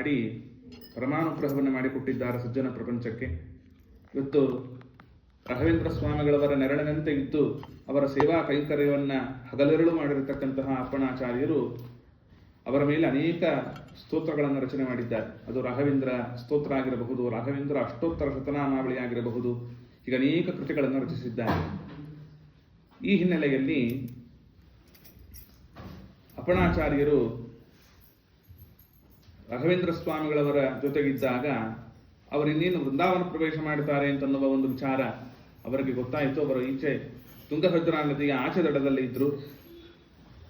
ಮಾಡಿ ಪರಮಾನುಗ್ರಹವನ್ನು ಮಾಡಿಕೊಟ್ಟಿದ್ದಾರೆ ಸಜ್ಜನ ಪ್ರಪಂಚಕ್ಕೆ. ಇವತ್ತು ರಾಘವೇಂದ್ರ ಸ್ವಾಮಿಗಳವರ ನೆರಳಿನಂತೆ ಇದ್ದು ಅವರ ಸೇವಾ ಕೈಂಕರ್ಯವನ್ನು ಹಗಲಿರುಳು ಮಾಡಿರತಕ್ಕಂತಹ ಅಪ್ಪಣಾಚಾರ್ಯರು ಅವರ ಮೇಲೆ ಅನೇಕ ಸ್ತೋತ್ರಗಳನ್ನು ರಚನೆ ಮಾಡಿದ್ದಾರೆ. ಅದು ರಾಘವೇಂದ್ರ ಸ್ತೋತ್ರ ಆಗಿರಬಹುದು, ರಾಘವೇಂದ್ರ ಅಷ್ಟೋತ್ತರ ಶತನಾಮಾವಳಿ ಆಗಿರಬಹುದು, ಈಗ ಅನೇಕ ಕೃತಿಗಳನ್ನು ರಚಿಸಿದ್ದಾರೆ. ಈ ಹಿನ್ನೆಲೆಯಲ್ಲಿ ಅಪ್ಪಣಾಚಾರ್ಯರು ರಾಘವೇಂದ್ರ ಸ್ವಾಮಿಗಳವರ ಜೊತೆಗಿದ್ದಾಗ ಅವರಿನ್ನೇನು ವೃಂದಾವನ ಪ್ರವೇಶ ಮಾಡುತ್ತಾರೆ ಅಂತನ್ನುವ ಒಂದು ವಿಚಾರ ಅವರಿಗೆ ಗೊತ್ತಾಯಿತು. ಅವರು ಈಚೆ ತುಂಗಭದ್ರಾ ನದಿಯ ಆಚೆ ದಡದಲ್ಲಿ ಇದ್ರು.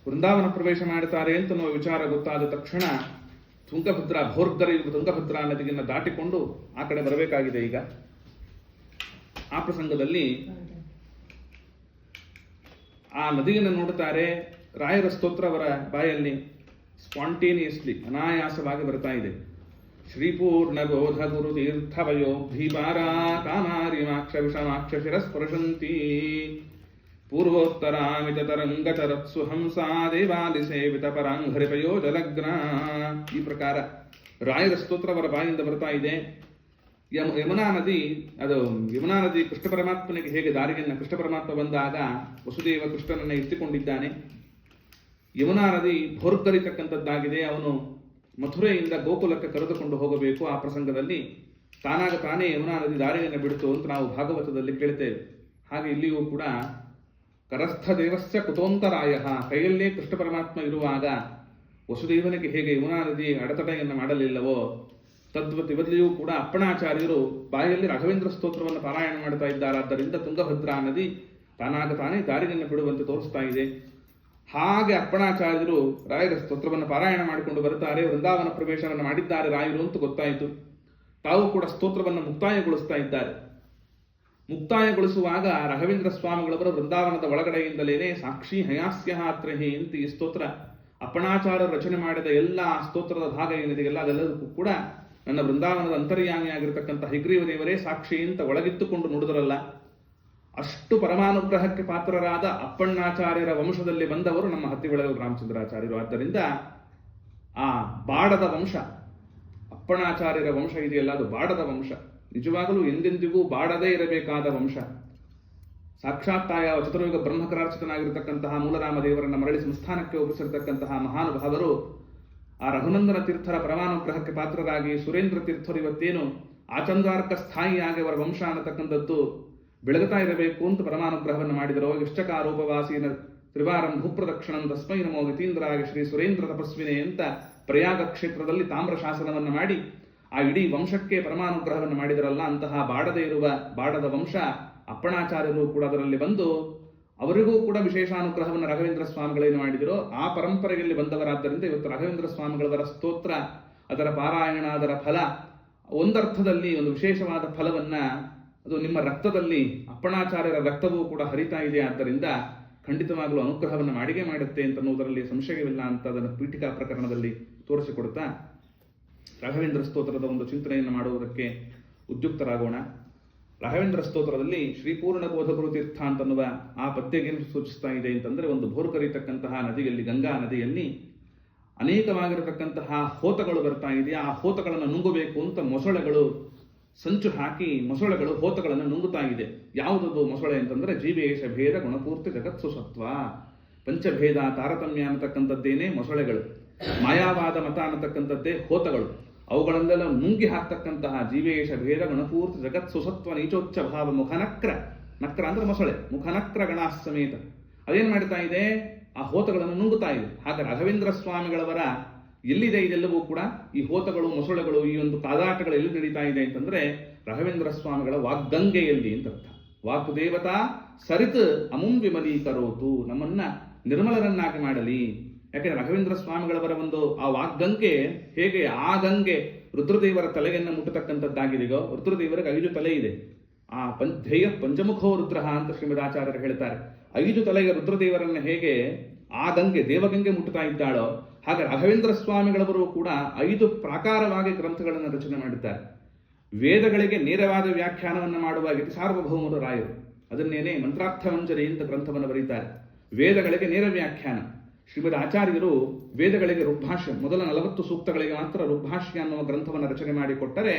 ವೃಂದಾವನ ಪ್ರವೇಶ ಮಾಡುತ್ತಾರೆ ಅಂತನ್ನುವ ವಿಚಾರ ಗೊತ್ತಾದ ತಕ್ಷಣ ತುಂಗಭದ್ರಾ ನದಿಯನ್ನು ದಾಟಿಕೊಂಡು ಆ ಕಡೆ ಬರಬೇಕಾಗಿದೆ. ಈಗ ಆ ಪ್ರಸಂಗದಲ್ಲಿ ಆ ನದಿಯನ್ನು ನೋಡುತ್ತಾರೆ. ರಾಯರ ಸ್ತೋತ್ರ ಅವರ ಬಾಯಲ್ಲಿ ಸ್ಪಾಂಟೇನಿಯಸ್ಲಿ ಅನಾಯಾಸವಾಗಿ ಬರ್ತಾ ಇದೆ. ಶ್ರೀಪೂರ್ಣ ಬೋಧ ಗುರು ತೀರ್ಥವಯೋ ಭೀಪಾರ ಕಾಮಾರಿಮಾಕ್ಷ ವಿಷಮಾಕ್ಷ ಶಿರಸ್ಪರ್ಶಂತಿ ಪೂರ್ವೋತ್ತರಾಮಿತ ತರಂಗಚರತ್ಸು ಹಂಸಾ ದೇವಾಲಿ ಸೇವಿತ ಪರಾಂಘರಿಪಯೋ ಜಲಗ್ನ. ಈ ಪ್ರಕಾರ ರಾಯರ ಸ್ತೋತ್ರ ಅವರ ಬಾಯಿಂದ ಬರ್ತಾ ಇದೆ. ಯಮುನಾ ನದಿ ಕೃಷ್ಣ ಪರಮಾತ್ಮನಿಗೆ ಹೇಗೆ ದಾರಿಯನ್ನು ಕೃಷ್ಣ ಪರಮಾತ್ಮ ಬಂದಾಗ ವಸುದೇವ ಕೃಷ್ಣನನ್ನು ಎತ್ತಿಕೊಂಡಿದ್ದಾನೆ. ಯಮುನಾ ನದಿ ಭೋರ್ಗರಿತಕ್ಕಂಥದ್ದಾಗಿದೆ. ಅವನು ಮಥುರೆಯಿಂದ ಗೋಕುಲಕ್ಕೆ ಕರೆದುಕೊಂಡು ಹೋಗಬೇಕು. ಆ ಪ್ರಸಂಗದಲ್ಲಿ ತಾನೇ ಯಮುನಾ ನದಿ ದಾರಿಯನ್ನು ಬಿಡುತ್ತು ಅಂತ ನಾವು ಭಾಗವತದಲ್ಲಿ ಕೇಳ್ತೇವೆ. ಹಾಗೆ ಇಲ್ಲಿಯೂ ಕೂಡ ಕರಸ್ಥ ದೇವಸ್ಯ ಕುತೋಂತರಾಯ, ಕೈಯಲ್ಲೇ ಕೃಷ್ಣ ಪರಮಾತ್ಮ ಇರುವಾಗ ವಸುದೇವನಿಗೆ ಹೇಗೆ ಯಮುನಾ ನದಿ ಅಡೆತಡೆಯನ್ನು ಮಾಡಲಿಲ್ಲವೋ ತದ್ವತ್ ಇವಲ್ಲಿಯೂ ಕೂಡ ಅಪ್ಪಣಾಚಾರ್ಯರು ಬಾಯಲ್ಲಿ ರಾಘವೇಂದ್ರ ಸ್ತೋತ್ರವನ್ನು ಪಾರಾಯಣ ಮಾಡ್ತಾ ಇದ್ದಾರಾದ್ದರಿಂದ ತುಂಗಭದ್ರಾ ನದಿ ತಾನೇ ದಾರಿಯನ್ನು ಬಿಡುವಂತೆ ತೋರಿಸ್ತಾ ಇದೆ. ಹಾಗೆ ಅಪ್ಪಣಾಚಾರ್ಯರು ರಾಯರ ಸ್ತೋತ್ರವನ್ನು ಪಾರಾಯಣ ಮಾಡಿಕೊಂಡು ಬರುತ್ತಾರೆ. ವೃಂದಾವನ ಪ್ರವೇಶವನ್ನು ಮಾಡಿದ್ದಾರೆ ರಾಯರು ಅಂತ ಗೊತ್ತಾಯಿತು. ತಾವು ಕೂಡ ಸ್ತೋತ್ರವನ್ನು ಮುಕ್ತಾಯಗೊಳಿಸ್ತಾ ಇದ್ದಾರೆ. ಮುಕ್ತಾಯಗೊಳಿಸುವಾಗ ರಾಘವೇಂದ್ರ ಸ್ವಾಮಿಗಳವರ ವೃಂದಾವನದ ಒಳಗಡೆಯಿಂದಲೇನೆ ಸಾಕ್ಷಿ ಹಯಾಸ್ಯ ತ್ರಹಿ ಅಂತ ಈ ಸ್ತೋತ್ರ ಅಪ್ಪಣಾಚಾರ್ಯರು ರಚನೆ ಮಾಡಿದ ಎಲ್ಲ ಸ್ತೋತ್ರದ ಭಾಗ ಏನಿದೆಯಲ್ಲ ಅದೆಲ್ಲದಕ್ಕೂ ಕೂಡ ನನ್ನ ವೃಂದಾವನದ ಅಂತರ್ಯಾಮಿಯಾಗಿರ್ತಕ್ಕಂಥ ಹಯಗ್ರೀವ ದೇವರೇ ಸಾಕ್ಷಿ ಅಂತ ಒಳಗಿತ್ತುಕೊಂಡು ನುಡಿದರಲ್ಲ. ಅಷ್ಟು ಪರಮಾನುಗ್ರಹಕ್ಕೆ ಪಾತ್ರರಾದ ಅಪ್ಪಣ್ಣಾಚಾರ್ಯರ ವಂಶದಲ್ಲಿ ಬಂದವರು ನಮ್ಮ ಹತ್ತಿಬೆಳಗೊಳ ರಾಮಚಂದ್ರಾಚಾರ್ಯರು. ಆದ್ದರಿಂದ ಆ ಬಾಡದ ವಂಶ, ಅಪ್ಪಣ್ಣಾಚಾರ್ಯರ ವಂಶ ಇದೆಯಲ್ಲ ಅದು ಬಾಡದ ವಂಶ. ನಿಜವಾಗಲೂ ಎಂದೆಂದಿಗೂ ಬಾಡದೇ ಇರಬೇಕಾದ ವಂಶ. ಸಾಕ್ಷಾತ್ತಾಯ ಚತುರ್ಯುಗ ಬ್ರಹ್ಮಕರಾರ್ಚಿತನಾಗಿರತಕ್ಕಂತಹ ಮೂಲರಾಮ ದೇವರನ್ನ ಮರಳಿ ಸಂಸ್ಥಾನಕ್ಕೆ ಒಪ್ಪಿಸಿರತಕ್ಕಂತಹ ಮಹಾನುಭಾವರು ಆ ರಘುನಂದನ ತೀರ್ಥರ ಪರಮಾನುಗ್ರಹಕ್ಕೆ ಪಾತ್ರರಾಗಿ ಸುರೇಂದ್ರ ತೀರ್ಥರು ಇವತ್ತೇನು ಆಚಂದಾರ್ಕ ಸ್ಥಾಯಿಯಾಗಿ ಅವರ ವಂಶ ಅನ್ನತಕ್ಕಂಥದ್ದು ಬೆಳಗುತ್ತಾ ಇರಬೇಕು ಅಂತ ಪರಮಾನುಗ್ರಹವನ್ನು ಮಾಡಿದರೋ. ಇಷ್ಟಕಾರೂಪವಾಸೀನ ತ್ರಿವಾರಂ ಭೂಪ್ರದಕ್ಷಿಣಂ ತಸ್ಮೈ ನಮೋ ಯತೀಂದ್ರಾಯ ಶ್ರೀ ಸುರೇಂದ್ರ ತಪಸ್ವಿನೇ ಅಂತ ಪ್ರಯಾಗ ಕ್ಷೇತ್ರದಲ್ಲಿ ತಾಮ್ರ ಶಾಸನವನ್ನು ಮಾಡಿ ಆ ಇಡೀ ವಂಶಕ್ಕೆ ಪರಮಾನುಗ್ರಹವನ್ನು ಮಾಡಿದರಲ್ಲ. ಅಂತಹ ಬಾಡದೇ ಇರುವ ಬಾಡದ ವಂಶ ಅಪ್ಪಣಾಚಾರ್ಯರು ಕೂಡ ಅದರಲ್ಲಿ ಬಂದು ಅವರಿಗೂ ಕೂಡ ವಿಶೇಷಾನುಗ್ರಹವನ್ನು ರಾಘವೇಂದ್ರ ಸ್ವಾಮಿಗಳೇನು ಮಾಡಿದರೋ ಆ ಪರಂಪರೆಯಲ್ಲಿ ಬಂದವರಾದ್ದರಿಂದ ಇವತ್ತು ರಾಘವೇಂದ್ರ ಸ್ವಾಮಿಗಳವರ ಸ್ತೋತ್ರ, ಅದರ ಪಾರಾಯಣ, ಅದರ ಫಲ ಒಂದರ್ಥದಲ್ಲಿ ಒಂದು ವಿಶೇಷವಾದ ಫಲವನ್ನ ಅದು ನಿಮ್ಮ ರಕ್ತದಲ್ಲಿ ಅಪ್ಪಣಾಚಾರ್ಯರ ರಕ್ತವೂ ಕೂಡ ಹರಿತಾ ಇದೆ. ಆದ್ದರಿಂದ ಖಂಡಿತವಾಗಲೂ ಅನುಗ್ರಹವನ್ನು ಮಾಡಿಗೆ ಮಾಡುತ್ತೆ ಅಂತನ್ನುವುದರಲ್ಲಿ ಸಂಶಯವಿಲ್ಲ ಅಂತ ಅದನ್ನು ಪೀಠಿಕಾ ಪ್ರಕರಣದಲ್ಲಿ ತೋರಿಸಿಕೊಡುತ್ತಾ ರಾಘವೇಂದ್ರ ಸ್ತೋತ್ರದ ಒಂದು ಚಿಂತನೆಯನ್ನು ಮಾಡುವುದಕ್ಕೆ ಉದ್ಯುಕ್ತರಾಗೋಣ. ರಾಘವೇಂದ್ರ ಸ್ತೋತ್ರದಲ್ಲಿ ಶ್ರೀಪೂರ್ಣ ಬೋಧಗುರು ತೀರ್ಥ ಅಂತನ್ನುವ ಆ ಪದ್ಯಗೇನು ಸೂಚಿಸ್ತಾ ಇದೆ ಅಂತಂದ್ರೆ, ಒಂದು ಭೋರ್ಕರಿತಕ್ಕಂತಹ ನದಿಯಲ್ಲಿ, ಗಂಗಾ ನದಿಯಲ್ಲಿ ಅನೇಕವಾಗಿರತಕ್ಕಂತಹ ಹೋತಗಳು ಬರ್ತಾ ಇದೆ. ಆ ಹೋತಗಳನ್ನು ನುಂಗಬೇಕು ಅಂತ ಮೊಸಳೆಗಳು ಸಂಚು ಹಾಕಿ ಮೊಸಳೆಗಳು ಹೋತಗಳನ್ನು ನುಂಗುತ್ತಾ ಇದೆ. ಯಾವುದದು ಮೊಸಳೆ ಅಂತಂದ್ರೆ ಜೀವೇಶ ಭೇದ ಗುಣಪೂರ್ತಿ ಜಗತ್ಸು ಸತ್ವ, ಪಂಚಭೇದ ತಾರತಮ್ಯ ಅನ್ನತಕ್ಕಂಥದ್ದೇನೆ ಮೊಸಳೆಗಳು, ಮಾಯಾವಾದ ಮತ ಅನ್ನತಕ್ಕಂಥದ್ದೇ ಹೋತಗಳು. ಅವುಗಳನ್ನೆಲ್ಲ ನುಂಗಿ ಹಾಕ್ತಕ್ಕಂತಹ ಜೀವೇಶ ಭೇದ ಗುಣಪೂರ್ತಿ ಜಗತ್ ಸುಸತ್ವ ನೀಚೋಚ್ಚ ಭಾವ ಮುಖನಕ್ರ, ನಕ್ರ ಅಂದ್ರೆ ಮೊಸಳೆ, ಮುಖನಕ್ರ ಗಣಾ ಸಮೇತ ಅದೇನ್ ಮಾಡ್ತಾ ಇದೆ, ಆ ಹೋತಗಳನ್ನು ನುಂಗುತ್ತಾ ಇದೆ. ಹಾಗೆ ರಾಘವೇಂದ್ರ ಸ್ವಾಮಿಗಳವರ ಎಲ್ಲಿದೆ ಇದೆಲ್ಲವೂ ಕೂಡ ಈ ಹೋತಗಳು, ಮೊಸಳೆಗಳು, ಈ ಒಂದು ಕಾದಾಟಗಳು ಎಲ್ಲಿ ನಡೀತಾ ಇದೆ ಅಂತಂದ್ರೆ ರಾಘವೇಂದ್ರ ಸ್ವಾಮಿಗಳ ವಾಗ್ಗಂಗೆಯಲ್ಲಿ ಅಂತ ಅರ್ಥ. ವಾಗ್ದೇವತಾ ಸರಿತ್ ಅಮುಂ ವಿಮಲೀಕರೋತು, ನಮ್ಮನ್ನ ನಿರ್ಮಲರನ್ನಾಗಿ ಮಾಡಲಿ. ಯಾಕೆಂದ್ರೆ ರಾಘವೇಂದ್ರ ಸ್ವಾಮಿಗಳವರ ಒಂದು ಆ ವಾಗ್ಗಂಗೆ ಹೇಗೆ ಆ ಗಂಗೆ ರುದ್ರದೇವರ ತಲೆಯನ್ನು ಮುಟ್ಟತಕ್ಕಂಥದ್ದಾಗಿದೆಯೋ, ರುದ್ರದೇವರಿಗೆ 5 ತಲೆ ಇದೆ. ಆ ಧ್ಯೇಯ ಪಂಚಮುಖೋ ರುದ್ರ ಅಂತ ಶ್ರೀಮದಾಚಾರ್ಯರು ಹೇಳ್ತಾರೆ. 5 ತಲೆಯ ರುದ್ರದೇವರನ್ನ ಹೇಗೆ ಆ ಗಂಗೆ ದೇವಗಂಗೆ ಮುಟ್ಟುತ್ತಾ ಇದ್ದಾಳೋ ಹಾಗೆ ರಾಘವೇಂದ್ರ ಸ್ವಾಮಿಗಳವರು ಕೂಡ 5 ಪ್ರಾಕಾರವಾಗಿ ಗ್ರಂಥಗಳನ್ನು ರಚನೆ ಮಾಡಿದ್ದಾರೆ. ವೇದಗಳಿಗೆ ನೇರವಾದ ವ್ಯಾಖ್ಯಾನವನ್ನು ಮಾಡುವ ಸಾರ್ವಭೌಮರು ರಾಯರು. ಅದನ್ನೇನೆ ಮಂತ್ರಾರ್ಥ ಮಂಜರಿ ಅಂತ ಗ್ರಂಥವನ್ನು ಬರೀತಾರೆ. ವೇದಗಳಿಗೆ ನೇರ ವ್ಯಾಖ್ಯಾನ, ಶ್ರೀಮದ್ ಆಚಾರ್ಯರು ವೇದಗಳಿಗೆ ಋಗ್ಭಾಷ್ಯ ಮೊದಲ 40 ಸೂಕ್ತಗಳಿಗೆ ಮಾತ್ರ ಋಗ್ಭಾಷ್ಯ ಅನ್ನುವ ಗ್ರಂಥವನ್ನು ರಚನೆ ಮಾಡಿಕೊಟ್ಟರೆ,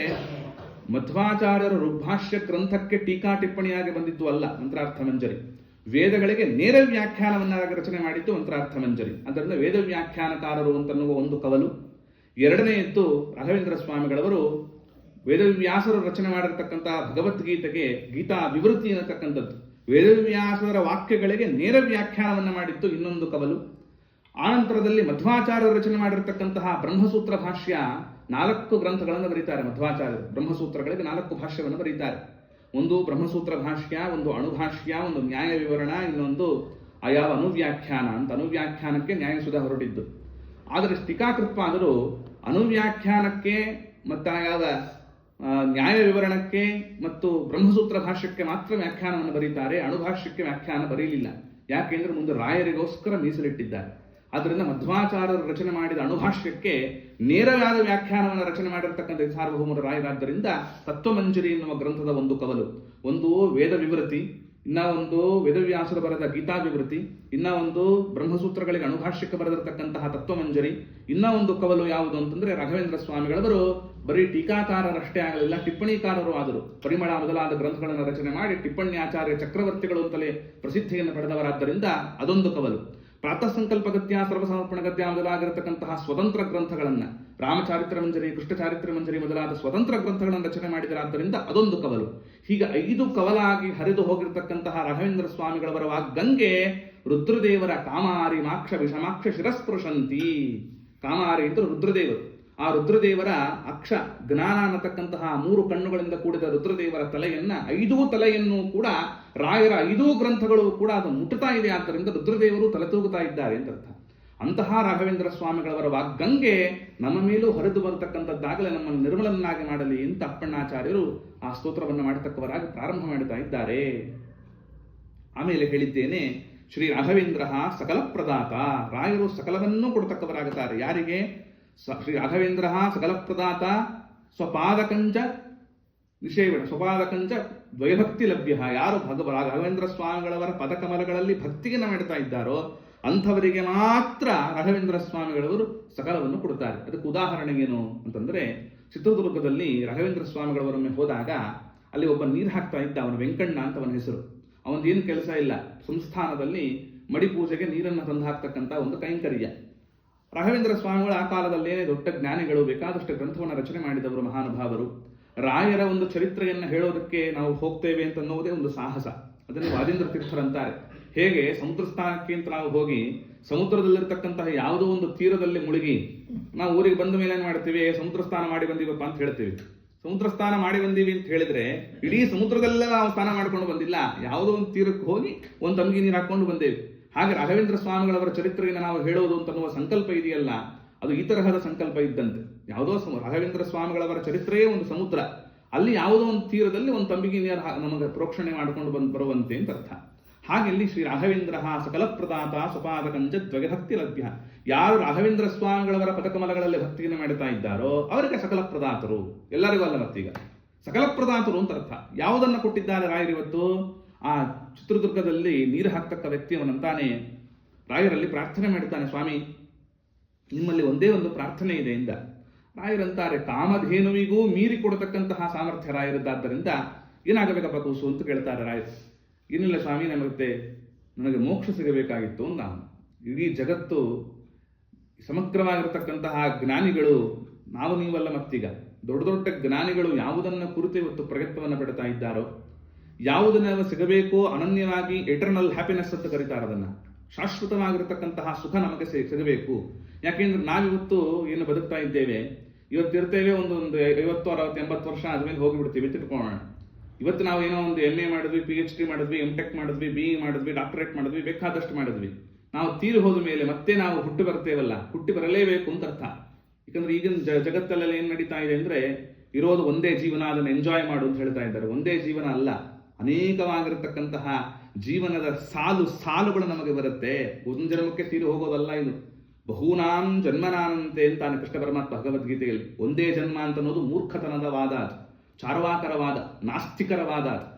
ಮಧ್ವಾಚಾರ್ಯರು ಋಗ್ಭಾಷ್ಯ ಗ್ರಂಥಕ್ಕೆ ಟೀಕಾ ಟಿಪ್ಪಣಿಯಾಗಿ ಬಂದಿದ್ದು ಅಲ್ಲ ಮಂತ್ರಾರ್ಥ ಮಂಜರಿ. ವೇದಗಳಿಗೆ ನೇರ ವ್ಯಾಖ್ಯಾನವನ್ನಾಗಿ ರಚನೆ ಮಾಡಿದ್ದು ಮಂತ್ರಾರ್ಥ ಮಂಜರಿ. ಅದರಿಂದ ವೇದ ವ್ಯಾಖ್ಯಾನಕಾರರು ಅಂತನ್ನುವ ಒಂದು ಕವಲು. ಎರಡನೆಯದ್ದು ರಾಘವೇಂದ್ರ ಸ್ವಾಮಿಗಳವರು ವೇದವ್ಯಾಸರು ರಚನೆ ಮಾಡಿರತಕ್ಕಂತಹ ಭಗವದ್ಗೀತೆಗೆ ಗೀತಾ ವಿವೃತಿ ಅನ್ನತಕ್ಕಂಥದ್ದು, ವೇದವ್ಯಾಸರ ವಾಕ್ಯಗಳಿಗೆ ನೇರ ವ್ಯಾಖ್ಯಾನವನ್ನು ಮಾಡಿದ್ದು ಇನ್ನೊಂದು ಕವಲು. ಆನಂತರದಲ್ಲಿ ಮಧ್ವಾಚಾರ್ಯರು ರಚನೆ ಮಾಡಿರತಕ್ಕಂತಹ ಬ್ರಹ್ಮಸೂತ್ರ ಭಾಷ್ಯ 4 ಗ್ರಂಥಗಳನ್ನು ಬರೀತಾರೆ. ಮಧ್ವಾಚಾರ್ಯರು ಬ್ರಹ್ಮಸೂತ್ರಗಳಿಗೆ 4 ಭಾಷ್ಯವನ್ನು ಬರೀತಾರೆ. ಒಂದು ಬ್ರಹ್ಮಸೂತ್ರ ಭಾಷ್ಯ, ಒಂದು ಅಣುಭಾಷ್ಯ, ಒಂದು ನ್ಯಾಯ ವಿವರಣ, ಇನ್ನೊಂದು ಆಯಾವ ಅನುವ್ಯಾಖ್ಯಾನ ಅಂತ. ಅನುವ್ಯಾಖ್ಯಾನಕ್ಕೆ ನ್ಯಾಯಸುಧ ಹೊರಟಿದ್ದು. ಆದರೆ ಟೀಕಾಕೃತ್ಪಾದರು ಅನುವ್ಯಾಖ್ಯಾನಕ್ಕೆ ಮತ್ತು ಆಯಾವ ನ್ಯಾಯ ವಿವರಣಕ್ಕೆ ಮತ್ತು ಬ್ರಹ್ಮಸೂತ್ರ ಭಾಷ್ಯಕ್ಕೆ ಮಾತ್ರ ವ್ಯಾಖ್ಯಾನವನ್ನು ಬರೀತಾರೆ. ಅಣುಭಾಷ್ಯಕ್ಕೆ ವ್ಯಾಖ್ಯಾನ ಬರೀಲಿಲ್ಲ. ಯಾಕೆಂದ್ರೆ ಮುಂದೆ ರಾಯರಿಗೋಸ್ಕರ ಮೀಸಲಿಟ್ಟಿದ್ದಾರೆ. ಆದ್ದರಿಂದ ಮಧ್ವಾಚಾರ್ಯರು ರಚನೆ ಮಾಡಿದ ಅಣುಭಾಷ್ಯಕ್ಕೆ ನೇರವಾದ ವ್ಯಾಖ್ಯಾನವನ್ನು ರಚನೆ ಮಾಡಿರತಕ್ಕಂಥ ಸಾರ್ವಭೌಮರ ರಾಯರಾದ್ದರಿಂದ ತತ್ವಮಂಜರಿ ಎನ್ನುವ ಗ್ರಂಥದ ಒಂದು ಕವಲು, ಒಂದು ವೇದ ವಿವೃತಿ, ಇನ್ನ ಒಂದು ವೇದವ್ಯಾಸರು ಬರೆದ ಗೀತಾ ವಿವೃತಿ, ಇನ್ನ ಒಂದು ಬ್ರಹ್ಮಸೂತ್ರಗಳಿಗೆ ಅಣುಭಾಷ್ಯಕ್ಕೆ ಬರೆದಿರತಕ್ಕಂತಹ ತತ್ವಮಂಜರಿ, ಇನ್ನ ಒಂದು ಕವಲು ಯಾವುದು ಅಂತಂದ್ರೆ ರಾಘವೇಂದ್ರ ಸ್ವಾಮಿಗಳವರು ಬರೀ ಟೀಕಾಕಾರರಷ್ಟೇ ಆಗಲಿಲ್ಲ, ಟಿಪ್ಪಣಿಕಾರರು ಆದರು. ಪರಿಮಳ ಮೊದಲಾದ ಗ್ರಂಥಗಳನ್ನು ರಚನೆ ಮಾಡಿ ಟಿಪ್ಪಣ್ಯಾಚಾರ್ಯ ಚಕ್ರವರ್ತಿಗಳು ಅಂತಲೇ ಪ್ರಸಿದ್ಧಿಯನ್ನು ಪಡೆದವರಾದ್ದರಿಂದ ಅದೊಂದು ಕವಲು. ಪ್ರಾತಃ ಸಂಕಲ್ಪ ಗದ್ಯ, ಸರ್ವಸಮರ್ಪಣ ಗದ್ಯ ಮೊದಲಾಗಿರತಕ್ಕಂತಹ ಸ್ವತಂತ್ರ ಗ್ರಂಥಗಳನ್ನ, ರಾಮಚಾರಿತ್ರ ಮಂಜರಿ, ಕೃಷ್ಣಚಾರಿತ್ರ ಮಂಜರಿ ಮೊದಲಾದ ಸ್ವತಂತ್ರ ಗ್ರಂಥಗಳನ್ನು ರಚನೆ ಮಾಡಿದರಾದ್ದರಿಂದ ಅದೊಂದು ಕವಲು. ಹೀಗೆ 5 ಕವಲಾಗಿ ಹರಿದು ಹೋಗಿರತಕ್ಕಂತಹ ರಾಘವೇಂದ್ರ ಸ್ವಾಮಿಗಳವರ ವಾಗ್ಗಂಗೆ ರುದ್ರದೇವರ ಕಾಮಾರಿ ಮಾಕ್ಷ ವಿಷಮಾಕ್ಷ ಶಿರಸ್ಪೃಶಂತಿ. ಕಾಮಾರಿ ಅಂತ ರುದ್ರದೇವರು. ಆ ರುದ್ರದೇವರ ಅಕ್ಷ ಜ್ಞಾನ ಅನ್ನತಕ್ಕಂತಹ 3 ಕಣ್ಣುಗಳಿಂದ ಕೂಡಿದ ರುದ್ರದೇವರ ತಲೆಯನ್ನ 5 ತಲೆಯನ್ನು ಕೂಡ ರಾಯರ 5 ಗ್ರಂಥಗಳು ಕೂಡ ಅದು ಮುಟ್ಟುತ್ತಾ ಇದೆ. ಆದ್ದರಿಂದ ರುದ್ರದೇವರು ತಲೆ ತೂಗುತ್ತಾ ಇದ್ದಾರೆ ಅಂತ ಅರ್ಥ. ಅಂತಹ ರಾಘವೇಂದ್ರ ಸ್ವಾಮಿಗಳವರ ವಾಗ್ಗಂಗೆ ನಮ್ಮ ಮೇಲೂ ಹರಿದು ಬರತಕ್ಕಂಥದ್ದಾಗಲೇ ನಮ್ಮನ್ನು ನಿರ್ಮಲನ್ನಾಗಿ ಮಾಡಲಿ ಅಂತ ಅಪ್ಪಣ್ಣಾಚಾರ್ಯರು ಆ ಸ್ತೋತ್ರವನ್ನು ಮಾಡತಕ್ಕವರಾಗಿ ಪ್ರಾರಂಭ ಮಾಡುತ್ತಾ ಇದ್ದಾರೆ. ಆಮೇಲೆ ಹೇಳಿದ್ದೇನೆ, ಶ್ರೀ ರಾಘವೇಂದ್ರ ಸಕಲ ಪ್ರದಾತ. ರಾಯರು ಸಕಲವನ್ನೂ ಕೊಡತಕ್ಕವರಾಗುತ್ತಾರೆ. ಯಾರಿಗೆ? ಶ್ರೀ ರಾಘವೇಂದ್ರ ಸಕಲ ಪ್ರದಾತ ಸ್ವಪಾದಕಂಚ ನಿಷೇವಣ ಸ್ವಪಾದಕಂಚ ದ್ವಯಭಕ್ತಿ ಲಭ್ಯ. ಯಾರು ರಾಘವೇಂದ್ರ ಸ್ವಾಮಿಗಳವರ ಪದಕಮಲಗಳಲ್ಲಿ ಭಕ್ತಿಯನ್ನು ಮಾಡ್ತಾ ಇದ್ದಾರೋ ಅಂಥವರಿಗೆ ಮಾತ್ರ ರಾಘವೇಂದ್ರ ಸ್ವಾಮಿಗಳವರು ಸಕಲವನ್ನು ಕೊಡುತ್ತಾರೆ. ಅದಕ್ಕೆ ಉದಾಹರಣೆ ಏನು ಅಂತಂದ್ರೆ, ಚಿತ್ರದುರ್ಗದಲ್ಲಿ ರಾಘವೇಂದ್ರ ಸ್ವಾಮಿಗಳವರೊಮ್ಮೆ ಹೋದಾಗ ಅಲ್ಲಿ ಒಬ್ಬ ನೀರು ಹಾಕ್ತಾ ಇದ್ದ. ಅವನ ವೆಂಕಣ್ಣ ಅಂತ ಅವನ ಹೆಸರು. ಅವನದೇನು ಕೆಲಸ ಇಲ್ಲ, ಸಂಸ್ಥಾನದಲ್ಲಿ ಮಡಿ ಪೂಜೆಗೆ ನೀರನ್ನು ತಂದು ಹಾಕ್ತಕ್ಕಂಥ ಒಂದು ಕೈಂಕರ್ಯ. ರಾಘವೇಂದ್ರ ಸ್ವಾಮಿಗಳು ಆ ಕಾಲದಲ್ಲೇನೆ ದೊಡ್ಡ ಜ್ಞಾನಿಗಳು, ಬೇಕಾದಷ್ಟು ಗ್ರಂಥವನ್ನು ರಚನೆ ಮಾಡಿದವರು, ಮಹಾನುಭಾವರು. ರಾಯರ ಒಂದು ಚರಿತ್ರೆಯನ್ನು ಹೇಳೋದಕ್ಕೆ ನಾವು ಹೋಗ್ತೇವೆ ಅಂತ ಅನ್ನೋದೇ ಒಂದು ಸಾಹಸ. ಅದನ್ನು ವಾದೀಂದ್ರ ತೀರ್ಥರಂತಾರೆ. ಹೇಗೆ ಸಮುದ್ರ ಸ್ಥಾನಕ್ಕೆ ಅಂತ ನಾವು ಹೋಗಿ ಸಮುದ್ರದಲ್ಲಿರ್ತಕ್ಕಂತಹ ಯಾವುದೋ ಒಂದು ತೀರದಲ್ಲಿ ಮುಳುಗಿ ನಾವು ಊರಿಗೆ ಬಂದ ಮೇಲೆ ಏನ್ ಮಾಡ್ತೀವಿ? ಸಮುದ್ರ ಸ್ನಾನ ಮಾಡಿ ಬಂದೀವಪ್ಪ ಅಂತ ಹೇಳ್ತೀವಿ. ಸಮುದ್ರ ಸ್ನಾನ ಮಾಡಿ ಬಂದೀವಿ ಅಂತ ಹೇಳಿದ್ರೆ ಇಡೀ ಸಮುದ್ರದಲ್ಲೇ ನಾವು ಸ್ನಾನ ಮಾಡ್ಕೊಂಡು ಬಂದಿಲ್ಲ, ಯಾವುದೋ ಒಂದು ತೀರಕ್ಕೆ ಹೋಗಿ ಒಂದು ತಂಗಿ ನೀರು ಹಾಕೊಂಡು ಬಂದೇವಿ. ಹಾಗೆ ರಾಘವೇಂದ್ರ ಸ್ವಾಮಿಗಳವರ ಚರಿತ್ರೆಯನ್ನು ನಾವು ಹೇಳೋದು ಅಂತನ್ನುವ ಸಂಕಲ್ಪ ಇದೆಯಲ್ಲ, ಅದು ಈ ತರಹದ ಸಂಕಲ್ಪ ಇದ್ದಂತೆ. ಯಾವುದೋ ರಾಘವೇಂದ್ರ ಸ್ವಾಮಿಗಳವರ ಚರಿತ್ರೆಯೇ ಒಂದು ಸಮುದ್ರ, ಅಲ್ಲಿ ಯಾವುದೋ ಒಂದು ತೀರದಲ್ಲಿ ಒಂದು ತಂಬಿಗೆ ನೀರು ನಮಗೆ ಪ್ರೋಕ್ಷಣೆ ಮಾಡಿಕೊಂಡು ಬರುವಂತೆ ಅಂತ ಅರ್ಥ. ಹಾಗೆ ಇಲ್ಲಿ ಶ್ರೀ ರಾಘವೇಂದ್ರ ಸಕಲ ಪ್ರದಾತ ಸ್ವಪಾದಕಂಚ ದ್ವಯಭಕ್ತಿ ಲಭ್ಯ. ಯಾರು ರಾಘವೇಂದ್ರ ಸ್ವಾಮಿಗಳವರ ಪದಕಮಲಗಳಲ್ಲಿ ಭಕ್ತಿಯನ್ನು ಮಾಡುತ್ತಾ ಇದ್ದಾರೋ ಅವರಿಗೆ ಸಕಲ ಪ್ರದಾತರು. ಎಲ್ಲರಿಗೂ ಅಲ್ಲ, ಮತ್ತೀಗ ಸಕಲ ಪ್ರದಾತರು ಅಂತ ಅರ್ಥ. ಯಾವುದನ್ನು ಕೊಟ್ಟಿದ್ದಾರೆ ರಾಯರಿವತ್ತು? ಆ ಚಿತ್ರದುರ್ಗದಲ್ಲಿ ನೀರು ಹಾಕ್ತಕ್ಕ ವ್ಯಕ್ತಿಯವನಂತಾನೆ ರಾಯರಲ್ಲಿ ಪ್ರಾರ್ಥನೆ ಮಾಡುತ್ತಾನೆ, ಸ್ವಾಮಿ ನಿಮ್ಮಲ್ಲಿ ಒಂದೇ ಒಂದು ಪ್ರಾರ್ಥನೆ ಇದೆ ಎಂದ. ರಾಯರಂತಾರೆ, ಕಾಮಧೇನುವಿಗೂ ಮೀರಿ ಕೊಡತಕ್ಕಂತಹ ಸಾಮರ್ಥ್ಯ ರಾಯರದ್ದಾದ್ದರಿಂದ ಏನಾಗಬೇಕಪ್ಪ ಕೂಸು ಅಂತ ಕೇಳ್ತಾರೆ ರಾಯರು. ಏನಿಲ್ಲ ಸ್ವಾಮಿ, ನನಗೆ ಮೋಕ್ಷ ಸಿಗಬೇಕಾಗಿತ್ತು. ನಾನು ಇಡೀ ಜಗತ್ತು ಸಮಗ್ರವಾಗಿರತಕ್ಕಂತಹ ಜ್ಞಾನಿಗಳು ನಾವು ನೀವಲ್ಲ, ಮತ್ತೀಗ ದೊಡ್ಡ ದೊಡ್ಡ ಜ್ಞಾನಿಗಳು ಯಾವುದನ್ನ ಕುರಿತು ಇವತ್ತು ಪ್ರಯತ್ನವನ್ನು ಪಡ್ತಾ ಇದ್ದಾರೋ, ಯಾವುದನ್ನ ಸಿಗಬೇಕೋ ಅನನ್ಯವಾಗಿ ಎಟರ್ನಲ್ ಹ್ಯಾಪಿನೆಸ್ ಅಂತ ಕರೀತಾರೆ, ಅದನ್ನ ಶಾಶ್ವತವಾಗಿರತಕ್ಕಂತಹ ಸುಖ ನಮಗೆ ಸಿಗಬೇಕು. ಯಾಕೆಂದ್ರೆ ನಾವಿವತ್ತು ಏನು ಬದುಕ್ತಾ ಇದ್ದೇವೆ, ಇವತ್ತಿರ್ತೇವೆ, ಒಂದು 50, 60, 80 ವರ್ಷ ಆದ್ಮೇಲೆ ಹೋಗಿಬಿಡ್ತೀವಿ ತಿಳ್ಕೊಳ್ಳೋಣ. ಇವತ್ತು ನಾವು ಏನೋ ಒಂದು MA ಮಾಡಿದ್ವಿ, PhD ಮಾಡಿದ್ವಿ, MTech ಮಾಡಿದ್ವಿ, BE ಮಾಡಿದ್ವಿ, ಡಾಕ್ಟರೇಟ್ ಮಾಡಿದ್ವಿ, ಬೇಕಾದಷ್ಟು ಮಾಡಿದ್ವಿ. ನಾವು ತೀರಿ ಹೋದ ಮೇಲೆ ಮತ್ತೆ ನಾವು ಹುಟ್ಟಿ ಬರ್ತೇವಲ್ಲ, ಹುಟ್ಟಿ ಬರಲೇಬೇಕು ಅಂತ ಅರ್ಥ. ಯಾಕಂದ್ರೆ ಈಗಿನ ಜಗತ್ತಲ್ಲೆಲ್ಲ ಏನ್ ನಡೀತಾ ಇದೆ ಅಂದ್ರೆ, ಇರೋದು ಒಂದೇ ಜೀವನ, ಅದನ್ನು ಎಂಜಾಯ್ ಮಾಡು ಅಂತ ಹೇಳ್ತಾ ಇದ್ದಾರೆ. ಒಂದೇ ಜೀವನ ಅಲ್ಲ, ಅನೇಕವಾಗಿರತಕ್ಕಂತಹ ಜೀವನದ ಸಾಲುಗಳು ನಮಗೆ ಬರುತ್ತೆ. ಒಂದು ಜನ್ಮಕ್ಕೆ ತೀರಿ ಹೋಗೋದಲ್ಲ ಇದು. ಬಹುನಾಂ ಜನ್ಮನಾನಂತೆ ಅಂತಾನೆ ಕೃಷ್ಣ ಪರಮಾತ್ಮ ಭಗವದ್ಗೀತೆಯಲ್ಲಿ. ಒಂದೇ ಜನ್ಮ ಅಂತ ಅನ್ನೋದು ಮೂರ್ಖತನದ ವಾದ, ಅದು ಚಾರ್ವಾಕರ ವಾದ, ನಾಸ್ತಿಕರ ವಾದ.